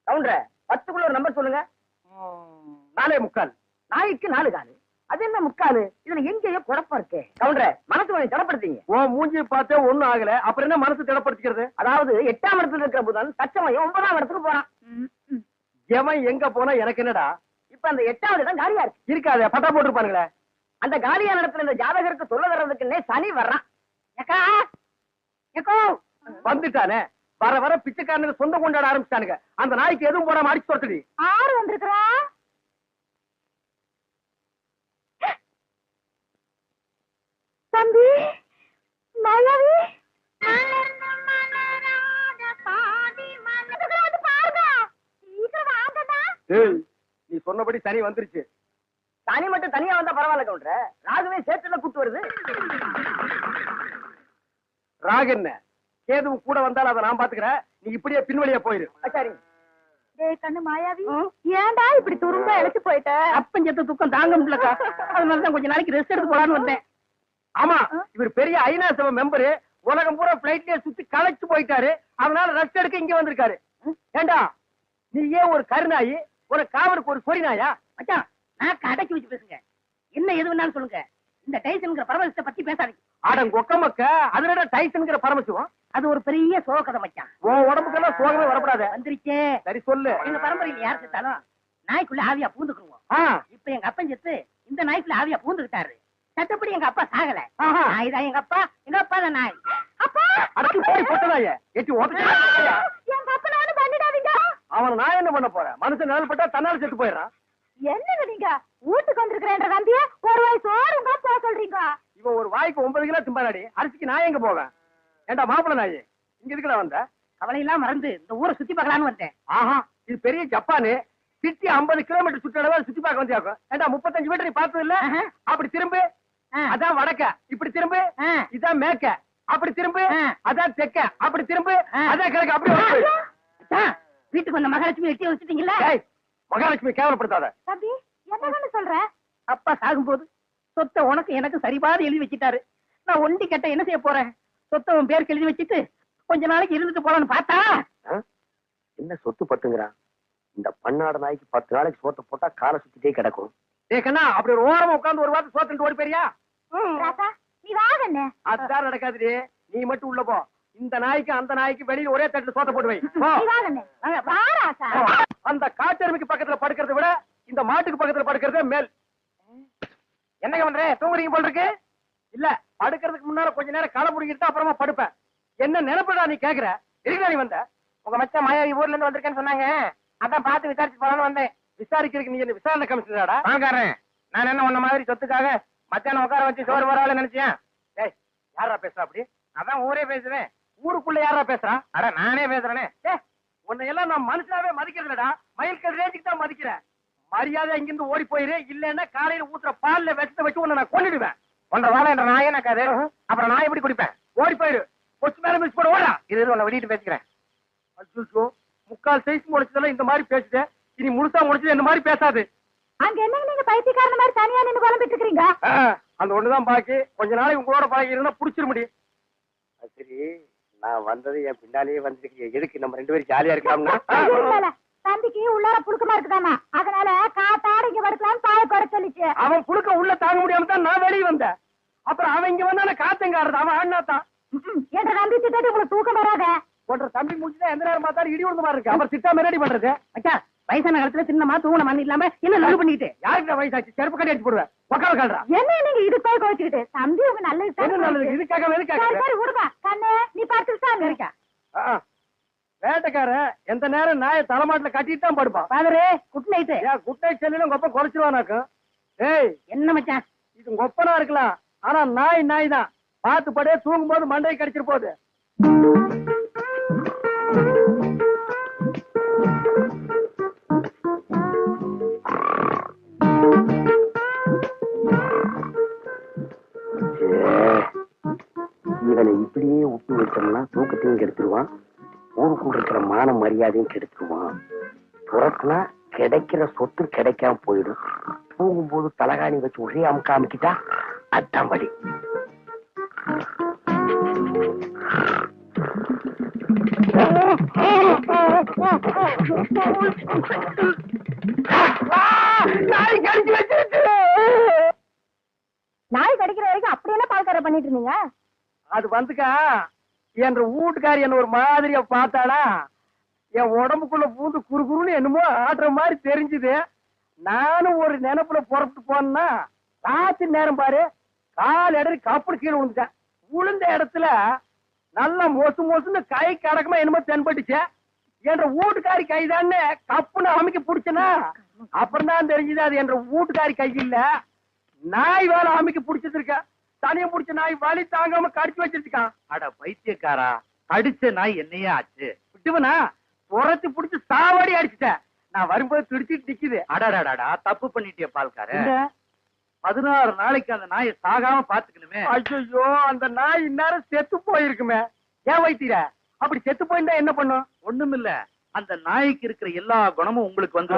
கவுண்டர 10க்குள்ள ஒரு நம்பர் சொல்லுங்க. 4.25. நாய்க்கு 4 காலு. அது என்ன முக்காலு? இதுல எங்கேயோ குழப்பம் இருக்கு. கவுண்டர மனசு கொஞ்சம் திடப்படுத்தீங்க. ஓ மூஞ்சி பார்த்தே ஒண்ணும் ஆகல, அப்புறம் என்ன மனசு திடப்படுத்திக்கிறது? அதாவது 8ஆம் இடத்துல இருக்கிற புதன் தச்சமயம் 9ஆம் இடத்துக்கு போறான். எவன் எங்க போனா எனக்கு என்னடா? இப்ப அந்த 8வது இடம் காலியா இருக்கு. இருக்காது, பட்டா போட்டுருப்பானுங்களே. அந்த காலியான இடத்துல இந்த ஜாதகருக்கு சொல்ல தர்றதுக்குன்னே சனி வர்றான். வந்துட்டானே, வர வர பிச்சைக்காரனுக்கு சொந்த கொண்டாட ஆரம்பிச்சானுங்க. அந்த நாய்க்கு எதுவும் போடாம அடிச்சு தொட்டுடி. 6 வந்திருக்கிறா. தம்பி மாயாவி, நீ சொன்னபடி சனி வந்துருச்சு. தனி மட்டும் தனியா வந்தா பரவாயில்ல கவுண்டர, ராகுவே சேர்த்துல கூட்டு வருது. ராகு என்ன கேதுவும் கூட வந்தாலும் அதை நான் பாத்துக்கிறேன். நீ இப்படியே பின்வழியா போயிரு. சரி. டேய் கண்ணு மாயாவி, ஏன்டா இப்படி துரும்ப இழைச்சு போயிட்ட? அப்பன் செத்த துக்கம் தாங்க முடியலக்கா. அதனாலதான் கொஞ்ச நாளைக்கு ரெஸ்ட் எடுத்து போலான்னு வந்தேன். ஆமா, இவர் பெரிய ஐநா சபை மெம்பரு. உலகம் பூரா பிளைட்லயே சுத்தி களைச்சு போயிட்டாரு. அதனால ரெஸ்ட் எடுக்க இங்க வந்திருக்காரு. ஏண்டா நீ ஏன் ஒரு கருநாயி, ஒரு காவலுக்கு ஒரு சொறி நாயா? மச்சான், நான் அடக்கி வச்சு பேசுங்க. என்ன எது வேணாலும் சொல்லுங்க. இந்த டைசன்ங்கிற பரவசத்தை பத்தி பேசாதீங்க. ஆடம் கொக்க மக்க, அதனோட டைசன்ங்கிற பரமசிவம். அது ஒரு பெரிய சோகதை மச்சான். உன் உடம்புக்கெல்லாம் சோகமே வரப்படாத. வந்துருச்சே. சரி சொல்லு. எங்க பரம்பரையில யார் செத்தாலும் நாய்க்குள்ள ஆவியா பூந்துக்குருவோம். இப்ப எங்க அப்பன் செத்து இந்த நாய்க்குள்ள ஆவியா பூந்துக்கிட்டாரு. சட்டப்படி எங்க அப்பா சாகல. நாய் தான் எங்க அப்பா, எங்க அப்பா தான் நாய். அப்பா அடுத்து போய் போட்டதாய எட்டி ஓட்ட. எங்க அப்பனை ஒண்ணு பண்ணிடாதீங்க. அவன் நான் என்ன பண்ண போறேன்? மனுஷன் நிழல் பட்டா தன்னால செத்து போயிடறான். என்னங்க நீங்க வீட்டுக்கு வந்திருக்கிறேன்ற நம்பிய ஒரு வாய் சோறுங்க போக சொல்றீங்க? இவன் ஒரு வாய்க்கு 9 கிலோ திம்பாடி. அரிசிக்கு நான் எங்க போவேன்? ஏண்டா மாப்பிள்ள நாய், இங்க எதுக்குடா வந்த? கவலையெல்லாம் மறந்து இந்த ஊரை சுத்தி பார்க்கலான்னு வந்தேன். இது பெரிய ஜப்பானு. சிட்டி 50 கிலோமீட்டர் சுற்றளவு சுத்தி பார்க்க வந்தியாக்கும். ஏண்டா 35 மீட்டர் நீ பார்த்தது இல்ல? அப்படி திரும்பு, அதான் வடக்க. இப்படி திரும்பு, இதான் மேக்க. அப்படி திரும்பு, அதான் தெக்க. அப்படி திரும்பு, அதான் கிழக்கு. அப்படி வீட்டுக்கு வந்த மகாலட்சுமி எட்டி வச்சுட்டீங்களா? மகாலட்சுமி கேவலப்படுத்தாத. தம்பி என்னன்னு சொல்ற? அப்பா சாகும்போது சொத்தை உனக்கு எனக்கு சரிபாதி எழுதி வச்சிட்டாரு. நான் ஒண்டி கட்ட என்ன செய்ய போறேன்? சொத்தை உன் பேருக்கு எழுதி வச்சுட்டு கொஞ்ச நாளைக்கு இருந்துட்டு போலான்னு பார்த்தா என்ன சொத்து பத்துங்கிறான்? இந்த பன்னாடு நாய்க்கு 10 நாளைக்கு சோத்தை போட்டா காலை சுத்திட்டே கிடக்கும். கண்ணா, அப்படி ஒரு ஓரமா உட்கார்ந்து ஒரு வாரத்தை சோத்துட்டு ஓடி போறியா? ராசா நீ வாங்க. அதுதான் நடக்காது. நீ மட்டும் உள்ள போ. இந்த நாய்க்கு அந்த நாய்க்கு வெளியில ஒரே தட்டுல சோத்த போட்டு வை. அந்த காட்டெருமைக்கு பக்கத்துல படுக்கிறத விட இந்த மாட்டுக்கு பக்கத்துல படுக்கிறதே மேல். என்னங்க பண்ற? தூங்குறீங்க போல இருக்கு. இல்ல, படுக்கிறதுக்கு முன்னால கொஞ்ச நேரம் களை புடிக்கிட்டு அப்புறமா படுப்பேன். என்ன நினைப்படா நீ கேக்குற? எதுக்குடா நீ வந்த? உங்க மச்சான் மாயாவி ஊர்ல இருந்து வந்திருக்கேன்னு சொன்னாங்க. அதான் பார்த்து விசாரிச்சு போலான்னு வந்தேன். விசாரிக்கிறதுக்கு நீ என்ன விசாரணை கமிஷனராடா? வாங்காரன். நான் என்ன உன்ன மாதிரி சொத்துக்காக மச்சான உட்கார வச்சு சோறு வரால நினைச்சேன். ஏய், யாரா பேசுறா அப்படி? அதான் ஊரே பேசுவேன். ஊருக்குள்ள யாரா பேசுறா? அட நானே பேசுறேனே. உன்னை எல்லாம் நான் மனுஷனாவே மதிக்கிறதுலடா. மயில் கதிரேஜுக்கு தான் மதிக்கிறேன். மரியாதை இங்கிருந்து ஓடி போயிரு. இல்லன்னா காலையில ஊத்துற பால்ல விஷத்தை வச்சு உன்னை நான் கொன்னுடுவேன். ஒன்றரை வாழை என்ற நாயே நக்காது. அப்புறம் நான் எப்படி குடிப்பேன்? ஓடி போயிரு. கொச்சு மேல மிஸ் போட ஓடா. இது உன்னை வெளியிட்டு பேசிக்கிறேன். அச்சோ, முக்கால் சைஸ் முடிச்சதெல்லாம் இந்த மாதிரி பேசுது. இனி முழுசா முடிச்சது இந்த மாதிரி பேசாது. அங்க என்னங்க நீங்க பைத்தியக்காரன மாதிரி தனியா நின்னு குழம்பிட்டு இருக்கீங்க? அந்த ஒண்ணுதான் பாக்கி. கொஞ்ச நாளைக்கு உங்களோட பழகி இருந்தா புடிச்சிட முடியும். சரி, நான் வந்தது என் பின்னாலேயே வந்துருக்கு. எதுக்கு நம்ம 2 பேரும் ஜாலியா இருக்கலாம்னா? தம்பிக்கு உள்ளார புழுக்கமா இருக்குதாமா, அதனால காத்தாட இங்க படுக்கலாம்னு பாய போட சொல்லிச்சு. அவன் புழுக்க உள்ள தாங்க முடியாம தான் நான் வெளியே வந்தேன். அப்புறம் அவன் இங்க வந்தான காத்தங்காரது அவன் ஆடினாத்தான். என்ற தம்பி திட்டாட்டி உங்களுக்கு தூக்கம் வராத. போன்ற தம்பி முடிச்சுதான் எந்த நேரம் பார்த்தாலும் இடி விழுந்த மாதிரி இருக்கு. அப்புறம் திட்டா ரெடி பண்றது. அச்சா வயசான காலத்துல சின்னமா தூங்கின மண்ணு இல்லாம என்ன நல்ல பண்ணிட்டு யாருக்கு வயசாச்சு செருப்பு கட்டி அடிச்சு போடுவேன். உக்கார கால்றா. என்ன நீங்க இது போய் கோச்சுக்கிட்டு, தம்பி உங்க நல்லது என்ன நல்லது இதுக்காக எதுக்காக? சரி விடுப்பா கண்ணு, நீ பார்த்துட்டு இருக்கா. வேட்டைக்காரன் எந்த நேரம் நாயை தலைமாட்டுல கட்டிட்டு தான் படுப்பான். பாதரே குட் நைட்டு. ஏன் குட்டை செல்லிலும் கொப்ப குறைச்சிருவானாக்கும். ஏய் என்ன மச்சான் இது கொப்பனா இருக்கலாம், ஆனா நாய் தான். பார்த்து படே தூங்கும் போது மண்டையை கடிச்சிட்டு போகுது. இவனை இப்படியே விட்டு வச்சோம்னா தூக்கத்தையும் கெடுத்துருவான், ஊருக்குள்ள இருக்கிற மான மரியாதையும் கெடுத்துருவான். புறத்துனா கிடைக்கிற சொத்து கிடைக்காம போயிடும். தூங்கும்போது தலகாணி வச்சு ஒரே அமுக்கிட்டா அதான் படி. நாய் கடிக்கிற வரைக்கும் அப்படி என்ன பால்கார பண்ணிட்டு இருந்தீங்க? அது வந்துக்கா என்ற வீட்டுக்காரி என்ன ஒரு மாதிரியா பார்த்தாளா, என் உடம்புக்குள்ள பூந்து குறுகுறுன்னு என்னமோ ஆடுற மாதிரி தெரிஞ்சுது. நானும் ஒரு நினைப்புல புறப்பட்டு போனா ராத்திரி நேரம் பாரு, கால் இடறி கப்புனு கீழே விழுந்துட்டேன். விழுந்த இடத்துல நல்லா மொசுன்னு கை கடக்கமா என்னமோ தென்பட்டுச்சு. என்ற வீட்டுக்காரி கைதான்னு கப்புன்னு அமைக்க பிடிச்சனா, அப்புறம் தான் தெரிஞ்சது அது என்ற வீட்டுக்காரி கை இல்ல, நாய் வேலை அமைக்க பிடிச்சது இருக்க. தனியா பிடிச்ச நாய் வலி தாங்காம கடிச்சு வச்சிருக்கான். அட பைத்தியக்காரா, அடிச்ச நாய் என்னையே ஆச்சு? விட்டுவனா புறத்து பிடிச்சு சாவாடி அடிச்சுட்டேன். நான் வரும்போது துடிச்சிட்டு நிக்குது. அடாடாடா, தப்பு பண்ணிட்டிய பால்கார. 16 நாளைக்கு அந்த நாயை சாகாம பாத்துக்கணுமே. ஐயோ அந்த நாய் இந்நேரம் செத்து போயிருக்குமே. ஏன் வைத்தீர அப்படி செத்து போயிருந்தா என்ன பண்ணும்? ஒண்ணுமில்ல, அந்த நாய்க்கு இருக்கிற எல்லா குணமும் உங்களுக்கு வந்து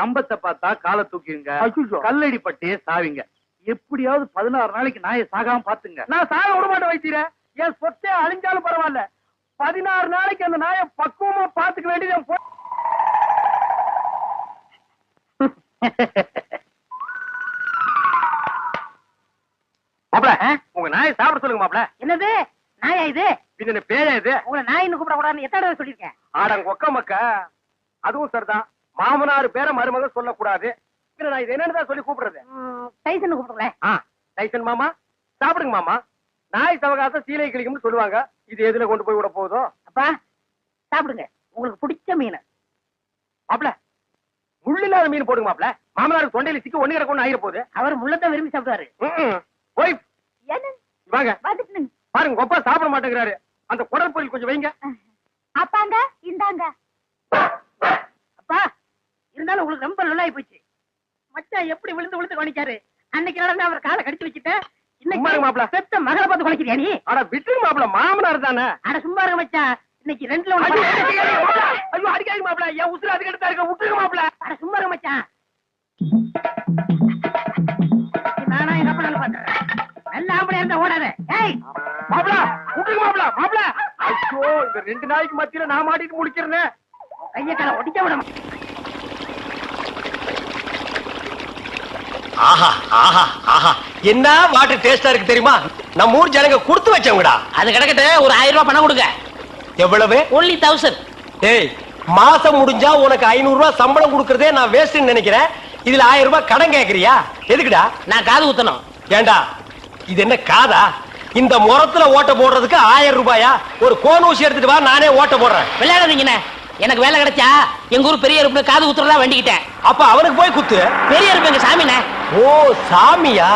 கம்பத்தை பார்த்தா காலை தூக்கிடுங்க, ஐயோ. கல்லடி பட்டே சாவிங்க. எப்படியாவது 16 நாளைக்கு நாயை சாகாம பாத்துங்க. நான் சாக விட மாட்டேன் வைத்தீர. என் சொத்தே அழிஞ்சாலும் பரவாயில்ல, 16 நாளைக்கு அந்த நாயை பக்குவமா பாத்துக்க வேண்டியது. மாப்ள உங்க நாயை சாப்பிட சொல்லுங்க மாப்ள. என்னது நாயா இது? பின்ன பேரே இது. உங்களை நாயின்னு கூப்பிட கூடாதுன்னு எத்தனை தடவை சொல்லிருக்கேன்? ஆடங்க ஒக்க மக்க. அதுவும் சரிதான், மாமனார் பேர மருமக சொல்லக்கூடாது. பின்ன நான் இது என்னன்னு சொல்லி கூப்பிடுறது? டைசன் கூப்பிடுங்களேன். டைசன் மாமா சாப்பிடுங்க மாமா. நாய் சவகாசம் சீலை கிளிக்கும்னு சொல்லுவாங்க. இது எதுல கொண்டு போய் விட போகுதோ? அப்பா சாப்பிடுங்க, உங்களுக்கு பிடிச்ச மீன். மாப்ள முள்ளில்லாத மீன் போடுங்க மாப்ள. மாமனாருக்கு தொண்டையில சிக்கி ஒண்ணு கிடக்கு ஆயிர போகுது. அவர் முள்ளத்தான் விரும்பி சாப்பிடுவாரு. போய் என்ன வாங்க வந்துட்டு பாருங்க, கொப்பா சாப்பிட மாட்டேங்கிறாரு. அந்த குடல் பொரியல் கொஞ்சம் வைங்க. அப்பாங்க இந்தாங்க. அப்பா இருந்தாலும் உங்களுக்கு ரொம்ப நல்லாயி போச்சு. மச்சான் எப்படி விழுந்து விழுந்து கவனிக்காரு. அன்னைக்கு நடந்து அவர் காலை கடிச்சு வச்சுட்டேன். சும்மா இருங்க மாப்ள. பெத்த மகளை பார்த்து குலைக்கிறியா நீ? அட விட்டுருங்க மாப்ள, மாமனார் தானே. அட சும்மா இருங்க மச்சான், இன்னைக்கு ரெண்டுல ஐயோ அடிக்காதீங்க மாப்ள, என் உசுறு அதுக்கு எடுத்தா இருக்க. விட்டுருங்க மாப்ள. அட சும்மா இருங்க மச்சான். நானா எங்க அப்பா நல்லா பாத்துறேன். நல்ல ஆம்பளையா இருந்தா ஓடாத. ஏய் மாப்ள விட்டுருங்க மாப்ள. மாப்ள ஐயோ இந்த 2 நாய்க்கு மத்தியில நான் மாட்டிட்டு முடிக்கிறேன். கைய கால ஒடிக்க விட. ஆஹா ஆஹா ஆஹா, என்ன வாட்டர் டேஸ்டா இருக்கு தெரியுமா? நம்ம ஊர் ஜனங்க கொடுத்து வச்சவங்கடா. அது கிடக்கட்டு ஒரு 1000 ரூபாய் பணம் கொடுங்க. எவ்வளவு? only 1000. ஏய் மாசம் முடிஞ்சா உனக்கு 500 ரூபாய் சம்பளம் கொடுக்கறதே நான் வேஸ்ட்னு நினைக்கிறேன். இதுல 1000 ரூபாய் கடன் கேக்குறியா? எதுக்குடா? நான் காது குத்தணும். ஏண்டா இது என்ன காதா? இந்த முறத்துல ஓட்ட போடுறதுக்கு 1000 ரூபாயா? ஒரு கோன் ஊசி எடுத்துட்டு வா, நானே ஓட்ட போடுறேன். விளையாடாதீங்கண்ணே, எனக்கு வேலை கிடைச்சா எங்க ஊர் பெரிய இருப்பு காது குத்துறதா வேண்டிக்கிட்டேன். அப்ப அவனுக்கு போய் குத்து. பெரிய இருப்பு எங்க சாமிண்ணே. ஓ சாமியா?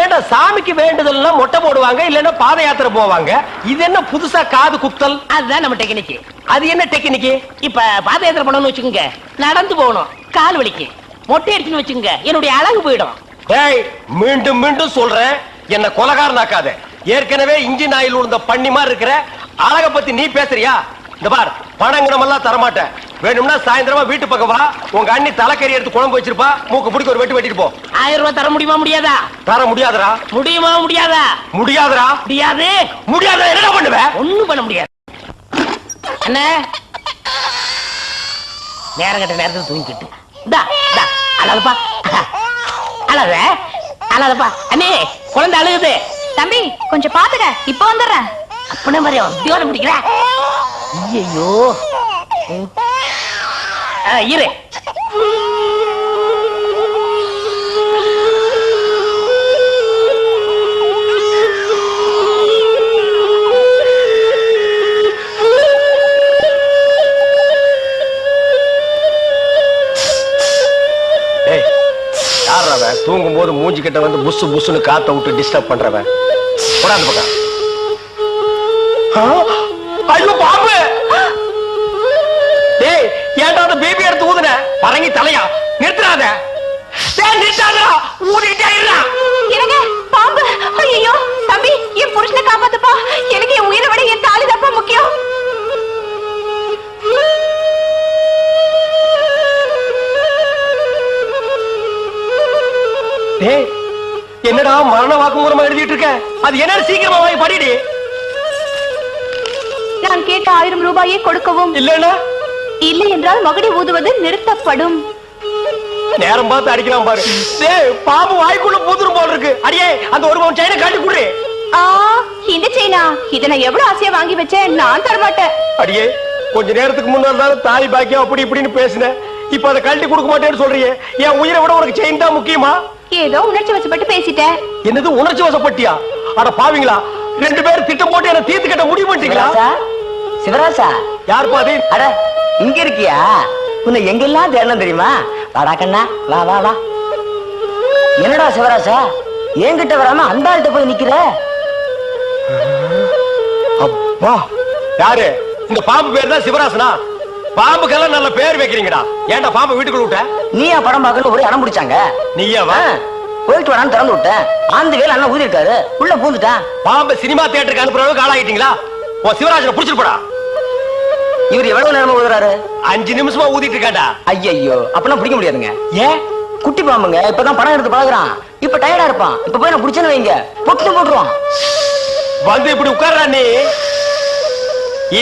ஏண்டா சாமிக்கு வேண்டுதல்லாம் மொட்டை போடுவாங்க, இல்லன்னா பாத யாத்திரை போவாங்க. இது என்ன புதுசா காது குத்தல்? அதுதான் நம்ம டெக்னிக். அது என்ன டெக்னிக்? இப்ப பாத யாத்திரை பண்ணணும்னு வச்சுக்கோங்க, நடந்து போகணும், கால் வலிக்கு. மொட்டை அடிச்சுன்னு வச்சுக்கோங்க, என்னுடைய அழகு போயிடும். டேய் மீண்டும் மீண்டும் சொல்றேன், என்ன கொலகாரனாக்காத. ஏற்கனவே இன்ஜின் ஆயில் உள்ள பண்ணி மாதிரி இருக்கிற அழக பத்தி நீ பேசுறியா? இந்த பார், பணங்கணம் எல்லாம் தரமாட்டேன். வேணும்னா சாயந்தரமா வீட்டு பக்கம் வா, உங்க அண்ணி தலைக்கறி எடுத்து குழம்பு வச்சிருப்பா, மூக்கு பிடிக்க ஒரு வெட்டு வெட்டிட்டு போ. 1000 ரூபாய் தர முடியுமா முடியாதா? தர முடியாதுடா. முடியுமா முடியாதா? முடியாதுடா. முடியாது. முடியாத என்ன பண்ணுவ? ஒண்ணும் பண்ண முடியாது. என்ன நேரம் கட்ட நேரத்துல தூங்கிக்கிட்டு அழகப்பா அழகப்பா அண்ணே குழந்தை அழுகுது. தம்பி கொஞ்சம் பாத்துக்க, இப்ப வந்துடுறேன். அப்பனே மாதிரி தீவன பிடிக்கிற. ஐயோ இரு. தூங்கும் போது மூஞ்சி கிட்ட வந்து புசு புசுன்னு காத்த விட்டு டிஸ்டர்ப் பண்றவன் போடாது பக்கம். ஐயோ பாம்பு! டேய் ஏன்டா அந்த பேபி எடுத்து ஊதுன? பரங்கி தலையா நிறுத்துறாத. டேய் நிறுத்தாதடா, ஊதிட்டே இருடா. எனக்கு பாம்பு. ஐயோ தம்பி, என் புருஷனை காப்பாத்துப்பா. எனக்கு என் உயிரை விட என் தாலி தப்பா முக்கியம். டேய் என்னடா மரண வாக்குமூலமா எழுதிட்டு இருக்க? அது என்ன சீக்கிரமா வாங்கி படிடி. நான் கேட்ட 1000 ரூபாயை கொடுக்கவும். இல்லன்னா இல்லை என்றால் மகுடி ஊதுவது நிறுத்தப்படும். நேரம் பார்த்து அடிக்கலாம் பாரு. டேய் பாம்பு வாய்க்குள்ள பூத்துரும் போல இருக்கு. அடியே அந்த ஒரு பவுன் செயினை காட்டி குடு. இந்த செயினா? இத நான் எவ்வளவு ஆசையா வாங்கி வச்சேன், நான் தர மாட்டேன். அடியே கொஞ்ச நேரத்துக்கு முன்னாடி தாலி பாக்கியம் அப்படி இப்படின்னு பேசினேன். இப்ப அதை கழட்டி கொடுக்க மாட்டேன்னு சொல்றியே. என் உயிரை விட உனக்கு செயின் தான் முக்கியமா? ஏதோ உணர்ச்சி வசப்பட்டு பேசிட்டேன். என்னது உணர்ச்சி வசப்பட்டியா? அட பாவீங்களா, 2 பேரும் திட்டம் போட்டு என்ன தீர்த்து கட்ட முடிவு பண்ணிட்டீங்களா? சிவராசா யார் பாதி? அட இங்க இருக்கியா? உன்னை எங்கெல்லாம் தேடணும் தெரியுமா? வாடா கண்ணா, வா வா வா. என்னடா சிவராசா என்கிட்ட வராம அந்த ஆள்கிட்ட போய் நிக்கிற? அப்பா யாரு? இந்த பாம்பு பேர் தான் சிவராசனா? பாம்புக்கெல்லாம் நல்ல பேர் வைக்கிறீங்கடா. ஏன்டா பாம்பு வீட்டுக்குள்ள விட்ட? நீயா படம் பார்க்கணும் ஒரே இடம் பிடிச்சாங்க. நீயாவா? போயிட்டு வரான்னு திறந்து விட்டேன். ஆந்த வேலை அண்ணன் ஊதி இருக்காரு, உள்ள பூந்துட்டான். பாம்பு சினிமா தியேட்டருக்கு அனுப்புற அளவுக்கு ஆளாயிட்டீங்களா? ஓ சிவராஜனை புடிச்சிட்டு போடா. இவர் எவ்வளவு நேரமா ஊதுறாரு? 5 நிமிஷமா ஊதிட்டு இருக்காண்டா. ஐயோ அப்பெல்லாம் பிடிக்க முடியாதுங்க. ஏன்? குட்டி பாம்புங்க, இப்பதான் படம் எடுத்து பழகுறான். இப்ப டயர்டா இருப்பான். இப்ப போய் நான் பிடிச்சேன்னு வைங்க, பொட்டு போட்டுருவான். வந்து இப்படி உட்கார்றா நீ.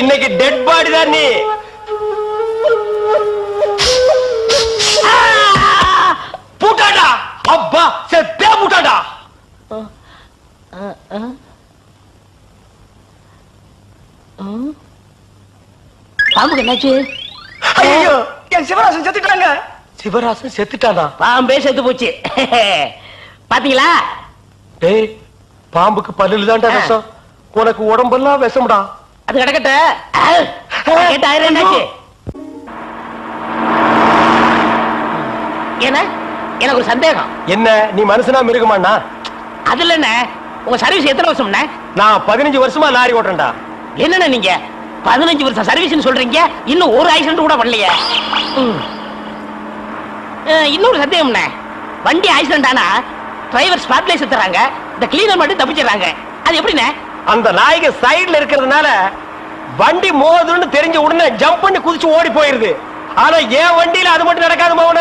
இன்னைக்கு டெட் பாடி தான் நீ. பூட்டாடா அப்பா, செத்தே பூட்டாடா. பாம்புக்கு என்னாச்சு? ஐயோ என் சிவராசன் செத்துட்டாங்க. சிவராசன் செத்துட்டானா? பாம்பே செத்து போச்சு. பாத்தீங்களா? டேய் பாம்புக்கு பல்லுல தான்டா விஷம், உனக்கு உடம்பெல்லாம் விஷம்டா. அது கிடக்கட்ட. கேட்ட 1000 என்னாச்சு? என்ன? எனக்கு ஒரு சந்தேகம். என்ன நீ மனுஷனா மிருகமாண்ணா? அதுல என்ன உங்க சர்வீஸ் எத்தனை வருஷம்னா? நான் 15 வருஷமா லாரி ஓட்டுறேன்டா. என்னன்னா நீங்க 15 வருஷம் சர்வீஸ் சொல்றீங்க, இன்னும் ஒரு ஆக்சிடென்ட் கூட பண்ணலையே. இன்னொரு சந்தேகம், வண்டி ஆக்சிடென்ட் ஆனா டிரைவர் ஸ்பாட்ல செத்துறாங்க, இந்த கிளீனர் மட்டும் தப்பிச்சிடறாங்க. அது எப்படின்னா? அந்த நாய்க்கு சைடுல இருக்கிறதுனால வண்டி மோதுன்னு தெரிஞ்ச உடனே ஜம்ப் பண்ணி குதிச்சு ஓடி போயிருது. ஆனா என் வண்டியில அது மட்டும் நடக்காது மோன.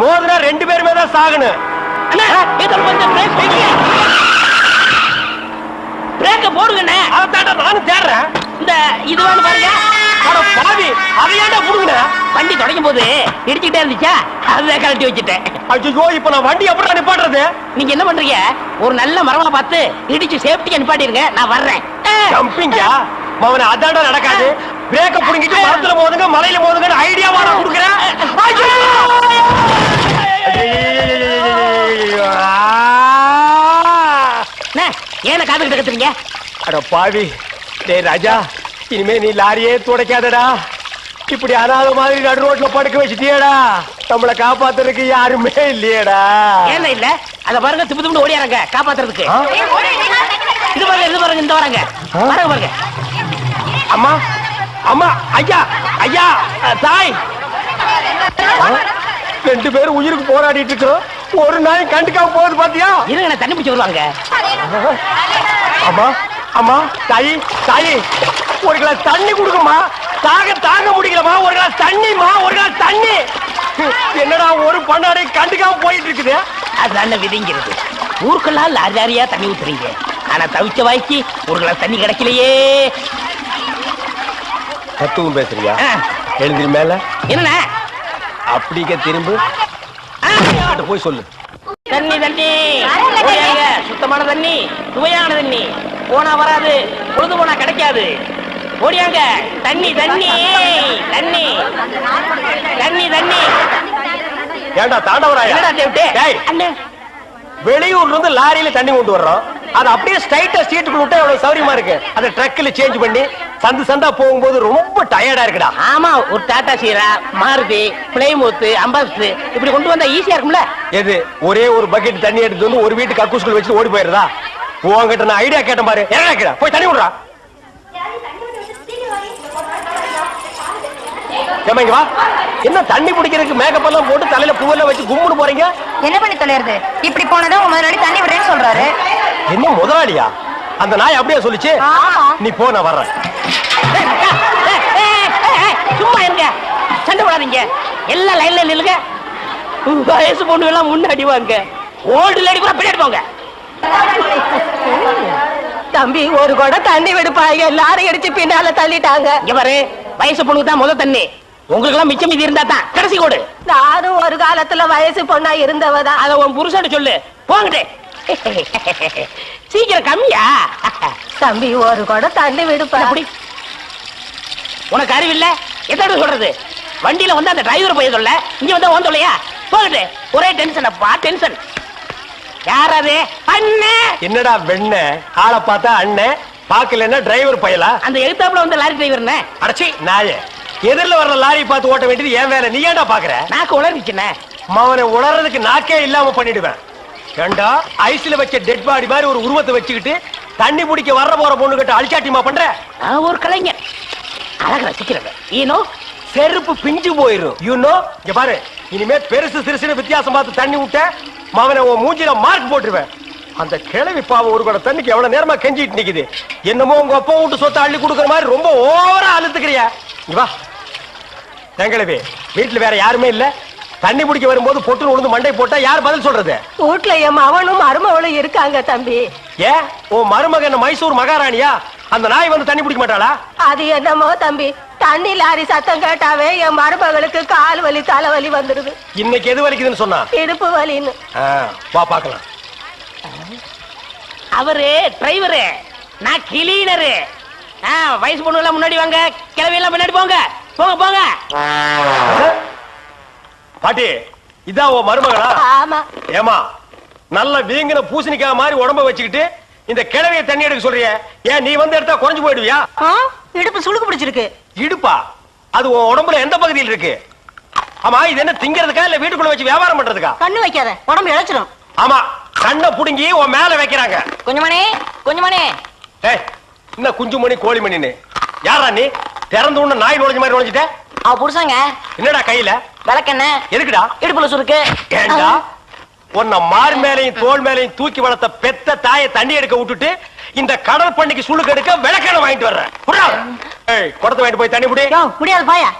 மோதுனா 2 பேருமே தான் சாகணும். பிரேக்க போடுங்கண்ணே. அதான்டா நானும் தேடுறேன். இந்த இது வேணும் பாருங்க. அட பாவி, அதையாண்டா புடுங்கன? வண்டி தொடங்கும் போது இடிச்சுக்கிட்டே இருந்துச்சா, அதை கழட்டி வச்சுட்டேன். ஐயோ இப்ப நான் வண்டி எப்படி நிப்பாட்டுறது? நீங்க என்ன பண்றீங்க, ஒரு நல்ல மரமா பார்த்து இடிச்சு சேஃப்டியா நிப்பாட்டிருங்க, நான் வர்றேன். ஜம்பிங்கா மவனே, அதான்டா நடக்காது. பிரேக்க புடுங்கிட்டு மரத்துல மோதுங்க மலையில மோதுங்கன்னு ஐடியாவா நான் கொடுக்குறேன். ஏன காத்துக்கிட்டு கத்துறீங்க? அட பாவி, டேய் ராஜா, இனிமே நீ லாரியே துடைக்காதடா. இப்படி அனாத மாதிரி நடு ரோட்ல படுக்க வச்சுட்டியேடா. நம்மளை காப்பாத்துறதுக்கு யாருமே இல்லையேடா. ஏன் இல்ல? அத பாருங்க, திப்பு திப்பு ஓடியாங்க காப்பாத்துறதுக்கு. இது பாருங்க, இது பாருங்க, இந்த வராங்க பாருங்க பாருங்க. அம்மா அம்மா, ஐயா ஐயா, தாய். 2 பேரும் உயிருக்கு போராடிட்டு இருக்கோம். ஒரு நாய் கண்டுக்காம போகுது பாத்தியா? இருங்க, தண்ணி பிடிச்சு வருவாங்க. அம்மா அம்மா, தாயி தாயி, ஒரு கிளாஸ் தண்ணி கொடுக்கமா. தாங்க முடியலமா. ஒரு கிளாஸ் தண்ணிமா, ஒரு கிளாஸ் தண்ணி. என்னடா ஒரு பண்ணாடை கண்டுக்காம போயிட்டு இருக்குது. அதுதான் விதிங்கிறது. ஊருக்கெல்லாம் லாரி லாரியா தண்ணி ஊத்துறீங்க, ஆனா தவிச்ச வாய்க்கு ஒரு கிளாஸ் தண்ணி கிடைக்கலையே. தத்துவம் பேசுறியா? எழுந்திரி மேல. என்ன அப்படிக்க திரும்ப போய் சொல்லு. தண்ணி தண்ணி ஓடியாங்க. சுத்தமான தண்ணி, சுவையான தண்ணி. போனா வராது, பொழுது போனா கிடைக்காது. ஓடியாங்க. தண்ணி தண்ணி தண்ணி தண்ணி தண்ணி. ஏண்டா தாண்டவராயா, வெளியூர்ல இருந்து லாரியில தண்ணி கொண்டு வர்றோம், அது அப்படியே ஸ்ட்ரைட்டா சீட்டுக்குள்ள விட்டா எவ்வளவு சௌரியமா இருக்கு. அதை ட்ரக்ல சேஞ்ச் பண்ணி சந்து சந்தா போகும்போது ரொம்ப டயர்டா இருக்குடா. ஆமா, ஒரு டாடா சீரா, மாருதி, பிளைமூத், அம்பாஸ் இப்படி கொண்டு வந்தா ஈஸியா இருக்கும்ல. எது ஒரே ஒரு பக்கெட் தண்ணி எடுத்து வந்து ஒரு வீட்டு கக்கூஸ்குள்ள வச்சு ஓடி போயிருதா? உங்ககிட்ட நான் ஐடியா கேட்டேன் பாரு. என்ன போய் தண்ணி விடுறா. வா. என்ன தண்ணி பிடிக்கிறதுக்கு மேக்கப் எல்லாம் போட்டு தலையில பூவெல்லாம் வச்சு கும்பிட்டு போறீங்க? என்ன பண்ணி தொலைறது? இப்படி போனதும் உங்க முதலாளி தண்ணி விடுறேன்னு சொல்றாரு. என்ன முதலாளியா? அந்த நாய் அப்படியே சொல்லிச்சு. நீ போ, நான் வர்றேன். சும்மா இருங்க, சண்டை போடாதீங்க. எல்லாம் லைன்ல நில்லுங்க. வயசு பொண்ணு எல்லாம் முன்னாடி வாங்க, ஓல்டு லேடி கூட பின்னாடி போங்க. தம்பி, ஒரு குடம் தண்ணி விடுப்பாங்க, லாரி அடிச்சு பின்னால தள்ளிட்டாங்க. இங்க பாரு, வயசு பொண்ணுக்கு தான் முதல் தண்ணி. உங்களுக்கு எல்லாம் மிச்சம் மீதி இருந்தா தான் கடைசி கோடு. நானும் ஒரு காலத்துல வயசு பொண்ணா இருந்தவதான். அத உன் புருஷன் சொல்லு. போங்கடே. சீக்கிரம் கம்மியா. தம்பி, ஒரு குடம் தண்ணி விடுப்பா. உனக்கு அறிவில்ல? எத்தனை சொல்றது? வண்டியில வந்து அந்த டிரைவர் போய் சொல்ல, இங்க வந்து ஓன் சொல்லையா? போகட்டு. ஒரே டென்ஷன் அப்பா, டென்ஷன். யாராவது? அண்ணே. என்னடா வெண்ண ஆளை பார்த்தா அண்ணன், பாக்கலன்னா டிரைவர் பயலா? அந்த எழுத்தாப்புல வந்து லாரி டிரைவர். அடச்சி நாயே, எதிரில வர்ற லாரி பார்த்து ஓட்ட வேண்டியது ஏன் வேலை? நீ ஏன்டா பாக்குற? நாக்கு உளறிச்சுனே. மவனை உளறதுக்கு நாக்கே இல்லாம பண்ணிடுவேன். ஏண்டா ஐஸ்ல வச்ச டெட் பாடி மாதிரி ஒரு உருவத்தை வச்சுக்கிட்டு தண்ணி பிடிக்க வர்ற போற பொண்ணு கிட்ட அழிச்சாட்டிமா பண்ற? நான் ஒரு கலைஞர், அழக ரசிக்கிறது. ஈனோ செருப்பு பிஞ்சு போயிரும். யூனோ, இங்க பாரு, இனிமே பெருசு சிறுசுன்னு வித்தியாசம் பார்த்து தண்ணி விட்ட மவனை உன் மூஞ்சில மார்க் போட்டுருவேன். அந்த கிழவி பாவம் ஒரு கூட தண்ணிக்கு எவ்வளவு நேரமா கெஞ்சிட்டு நிக்குது. என்னமோ உங்க அப்பா விட்டு சொத்தை அள்ளி கொடுக்குற மாதிரி ரொம்ப ஓவரா அழுத்துக்கிறியா? இங்க வா. எங்களவே வீட்டுல வேற யாருமே இல்ல. தண்ணி பிடிக்க வரும்போது பொட்டு உழுந்து மண்டை போட்டா யார் பதில் சொல்றது? வீட்டுல என் மவனும் மருமவளும் இருக்காங்க தம்பி. ஏன் உன் மருமகன் மைசூர் மகாராணியா? அந்த நாய் வந்து தண்ணி பிடிக்க மாட்டாளா? அது என்னமோ தம்பி, தண்ணி லாரி சத்தம் கேட்டாவே என் மருமகளுக்கு கால் வலி தலைவலி வந்துருது. இன்னைக்கு எது வலிக்குதுன்னு சொன்னா? இடுப்பு வலின்னு. வா பாக்கலாம். அவரு டிரைவரு, நான் கிளீனரு. வயசு பொண்ணு எல்லாம் முன்னாடி வாங்க, கிளவி எல்லாம் பின்னாடி போங்க. போங்க போங்க. பாட்டி, இதான் உன் மருமகளா? ஆமா. ஏமா, நல்ல வீங்கின பூசணிக்காய் மாதிரி உடம்ப வச்சுக்கிட்டு இந்த கிழவிய தண்ணி எடுக்க சொல்றிய? ஏன் நீ வந்து எடுத்தா குறைஞ்சு போயிடுவியா? இடுப்பு சுளுக்கு பிடிச்சிருக்கு. இடுப்பா? அது உன் உடம்புல எந்த பகுதியில் இருக்கு? ஆமா, இது என்ன திங்கிறதுக்கா இல்ல வீட்டுக்குள்ள வச்சு வியாபாரம் பண்றதுக்கா? கண்ணு வைக்காத, உடம்பு இழைச்சிடும். ஆமா, கண்ணை புடுங்கி உன் மேல வைக்கிறாங்க. கொஞ்சமணி கொஞ்சமணி. ஏய், என்ன குஞ்சுமணி கோழிமணின்னு? யாரா நீ? திறந்து உள்ள நாய் நுழைஞ்ச மாதிரி நுழைஞ்சிட்ட? அவ புருஷங்க. என்னடா கையில? விளக்கெண்ண. எதுக்குடா? இடுப்புல சுருக்கு. ஏண்டா உன்னை மார் மேலையும் தோல் மேலையும் தூக்கி வளர்த்த பெத்த தாயை தண்ணி எடுக்க விட்டுட்டு இந்த கடல் பண்ணிக்கு சுளுக்கு எடுக்க விளக்கெண்ண வாங்கிட்டு வர்றேன். குடத்தை வாங்கிட்டு போய் தண்ணி புடி. முடியாது பாயா.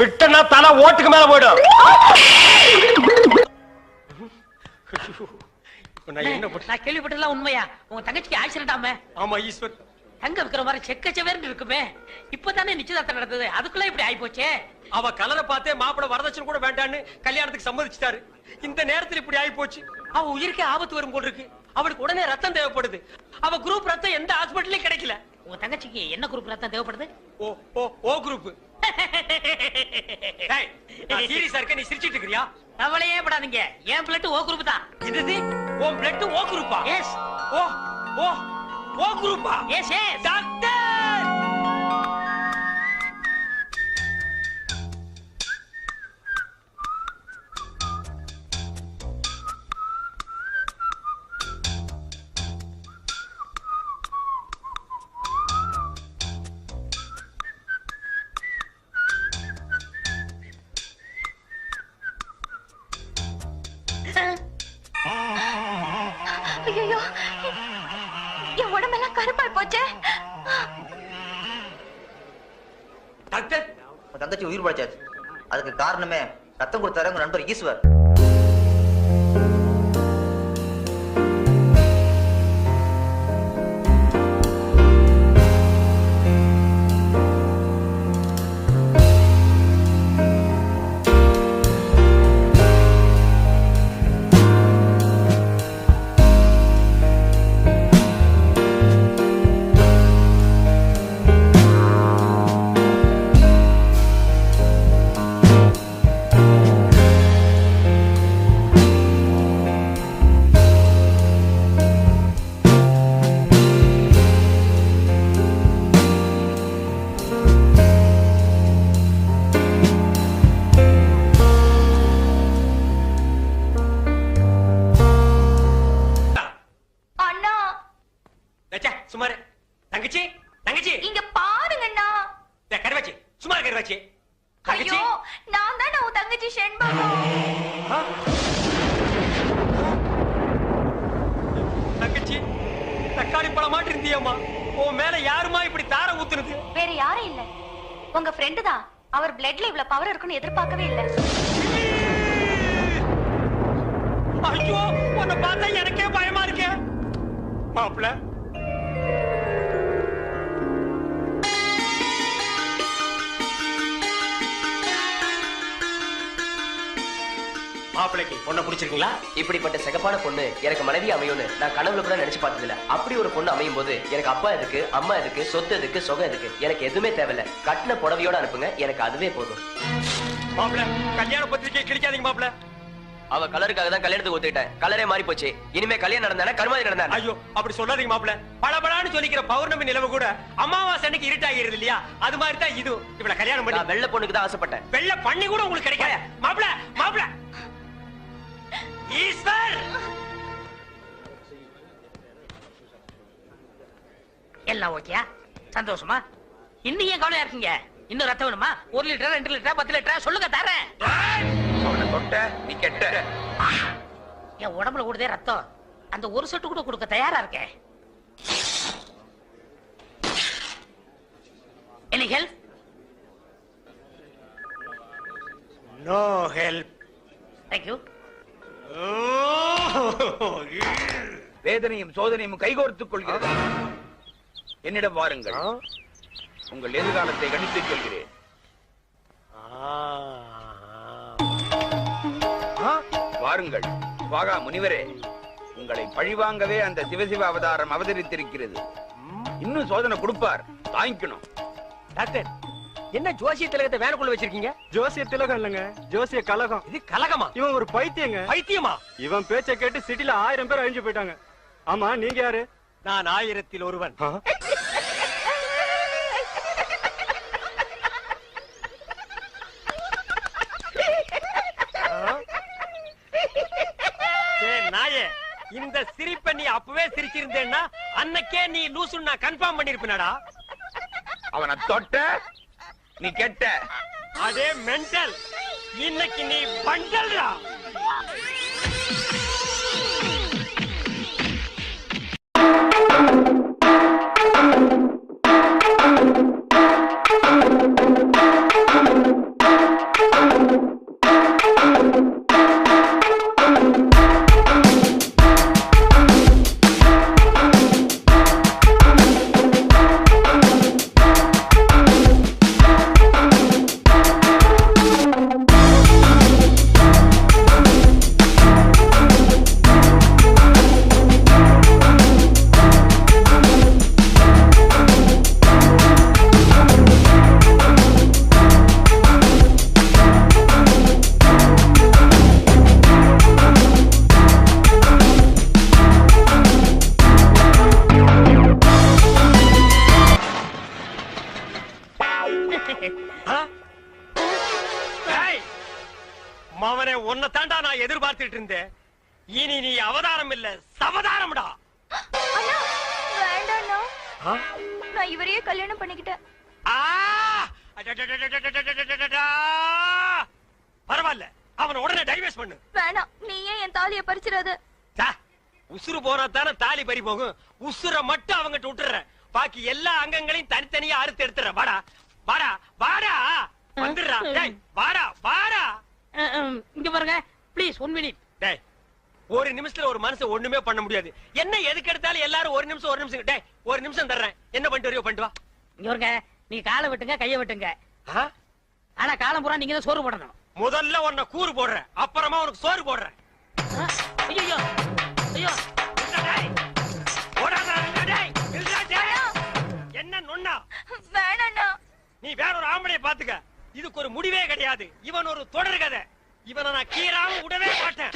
விட்டனா தலை ஓட்டுக்கு மேல போயிடும். நான் கேள்விப்பட்டதெல்லாம் உண்மையா? உங்க தங்கச்சிக்கு ஆக்சிடென்ட் ஆமே? ஆமா ஈஸ்வர். தங்க விக்கிற மாதிரி செக்கச்சவேர்னு இருக்குமே. இப்பதானே நிச்சயதார்த்தம் நடந்தது, அதுக்குள்ள இப்படி ஆயி போச்சே. அவ கலரை பார்த்தே மாப்பிள வரதட்சணை கூட வேண்டான்னு கல்யாணத்துக்கு சம்மதிச்சிட்டாரு. இந்த நேரத்தில் இப்படி ஆயி போச்சு. அவ உயிருக்கே ஆபத்து வரும் போல் இருக்கு. அவளுக்கு உடனே ரத்தம் தேவைப்படுது. அவ குரூப் ரத்தம் எந்த ஹாஸ்பிட்டலையும் கிடைக்கல. உங்க தங்கச்சிக்கு என்ன குரூப் ரத்தம் தேவைப்படுது? ஓ ஓ ஓ குரூப். நான் சீரியஸா இருக்க, நீ சிரிச்சிட்டு இருக்கறியா? கவலையே படாதீங்க, என் பிளட் ஓ குரூப் தான். இது உன் பிளட் ஓ குரூப்பா? எஸ். ஓ ஓ ஓ குரூப்பா? S S. டாக்டர், ஐயோ, என் உடம்பெல்லாம் கருப்பாய் போச்சே. டாக்டர், தங்கச்சி உயிர் படைச்சாச்சு. அதுக்கு காரணமே ரத்தம் கொடுத்தாரு உங்க நண்பர் ஈஸ்வர். சுமாரு தங்கச்சி தங்கச்சி இங்க பாருங்கண்ணா. கருவாச்சி சும்மா கருவாச்சி ஐயோ நான் தான் உன் தங்கச்சி செண்பகம். தங்கச்சி தக்காளி பழம் மாட்டி இருந்தியம்மா. உன் மேல யாருமா இப்படி தார ஊத்துறது? வேற யாரும் இல்ல, உங்க ஃப்ரெண்டு தான். அவர் பிளட்ல இவ்வளவு பவர் இருக்குன்னு எதிர்பார்க்கவே இல்ல. ஐயோ உன்னை பார்த்தா எனக்கே பயமா இருக்கே. மாப்பிள்ள மாப்பிளைக்கு பொண்ணை பிடிச்சிருக்கீங்களா? இப்படிப்பட்ட சிகப்பான பொண்ணு எனக்கு மனைவி அமையும்னு நான் கனவுல கூட நினைச்சு பார்த்ததில்ல. அப்படி ஒரு பொண்ணு அமையும் போது எனக்கு அப்பா எதுக்கு, அம்மா எதுக்கு, சொத்து எதுக்கு, சொகம் எதுக்கு, எனக்கு எதுவுமே தேவையில்ல. கட்டின புடவையோட அனுப்புங்க, எனக்கு அதுவே போதும். மாப்பிள்ள கல்யாண பத்திரிக்கை கிழிக்காதீங்க மாப்பிள்ள. அவ கலருக்காக தான் கல்யாணத்துக்கு ஒத்துக்கிட்டேன். கலரே மாறி போச்சு. இனிமே கல்யாணம் நடந்தானே கருமாதி நடந்தானே. ஐயோ அப்படி சொல்லாதீங்க மாப்பிள்ள. பளபளான்னு சொல்லிக்கிற பௌர்ணமி நிலவு கூட அமாவாசை அன்னைக்கு இருட்டாகிறது இல்லையா? அது மாதிரி தான் இது. இவள கல்யாணம் பண்ணி வெள்ளை பொண்ணுக்கு தான் ஆசைப்பட்டேன். வெள்ளை பண்ணி கூட உங்களுக்கு கிடைக்காத மாப்பிள்ள. மாப்பிள்ள ஈஸ்வர் எல்லாம் ஓகே, சந்தோஷமா? இன்னும் ஏன் கவலையா இருக்கீங்க? இன்னும் ரத்தம் வேணுமா? 1 லிட்டர் 2 லிட்டர் 10 லிட்டர் சொல்லுங்க தரேன். அவனை தொட்ட நீ கெட்ட. என் உடம்புல கூடதே ரத்தம், அந்த ஒரு சொட்டு கூட கொடுக்க தயாரா இருக்கேன். Any help? No help. Thank you. வேதனையும் சோதனையும் கைகோர்த்துக் கொள்கிறது. என்னிடம் வாருங்கள், உங்கள் எதிர்காலத்தை கணித்துச் சொல்கிறேன். வாருங்கள் வாகா முனிவரே, உங்களை பழிவாங்கவே அந்த சிவசிவ அவதாரம் அவதரித்திருக்கிறது. இன்னும் சோதனை கொடுப்பார், தாங்கிக்கணும். டாக்டர் என்ன ஜோசிய திலகத்தை வேனுக்குள்ள வச்சிருக்கீங்க? ஜோசிய திலகம் இல்லங்க, ஜோசிய கலகம். இது கலகமா? இவன் ஒரு பைத்தியங்க. பைத்தியமா? இவன் பேச்சை கேட்டு சிட்டில 1000 பேர் அழிஞ்சு போயிட்டாங்க. ஆமா நீங்க யாரு? நான் 1000ல் ஒருவன். நாயே இந்த சிரிப்பை நீ அப்பவே சிரிச்சிருந்தேன்னா அன்னைக்கே நீ லூசுன்னு நான் கன்ஃபார்ம் பண்ணிருப்பேனடா. அவனை தொட்ட நீ கெட்ட. அதே மென்டல், இன்னைக்கு நீ பண்டல்டா. மவனே உன்னை தாண்டா நான் எதிர்பார்த்துட்டு இருந்தேன். இனி நீ அவதாரம் இல்ல சவதாரம்டா. வேண்டாண்ணா, நான் இவரையே கல்யாணம் பண்ணிக்கிட்டேன். பரவாயில்ல, அவனை உடனே டைவர்ஸ் பண்ணு. வேணாம், நீ ஏன் என் தாலியை பறிச்சிடாத. உசுறு போனா தானே தாலி பறி போகும். உசுரை மட்டும் அவங்கிட்ட விட்டுற, பாக்கி எல்லா அங்கங்களையும் தனித்தனியா அறுத்து எடுத்துற. வாடா வாடா வாடா, வந்துடுறா. வாடா வாடா. இங்க பாருங்க ப்ளீஸ் 1 மினிட். டேய், ஒரு நிமிஷத்துல ஒரு மனுஷன் ஒண்ணுமே பண்ண முடியாது. என்ன எதுக்கு எடுத்தாலும் எல்லாரும் ஒரு நிமிஷம். டேய், ஒரு நிமிஷம் தர்றேன், என்ன பண்ணிட்டு வரையோ பண்ணிட்டு வா. இங்க பாருங்க, நீ காலை வெட்டுங்க கையை வெட்டுங்க, ஆனா காலம் பூரா நீங்க தான் சோறு போடணும். முதல்ல உன்னை கூறு போடுறேன், அப்புறமா உனக்கு சோறு போடுறேன். ஐயோ ஐயோ, என்ன நொண்ணா? வேணாண்ணா, நீ வேற ஒரு ஆம்பளைய பாத்துக்க. இதுக்கு ஒரு முடிவே கிடையாது. இவன் ஒரு தொடர் கதை. இவனை நான் கீராம விடவே மாட்டேன்.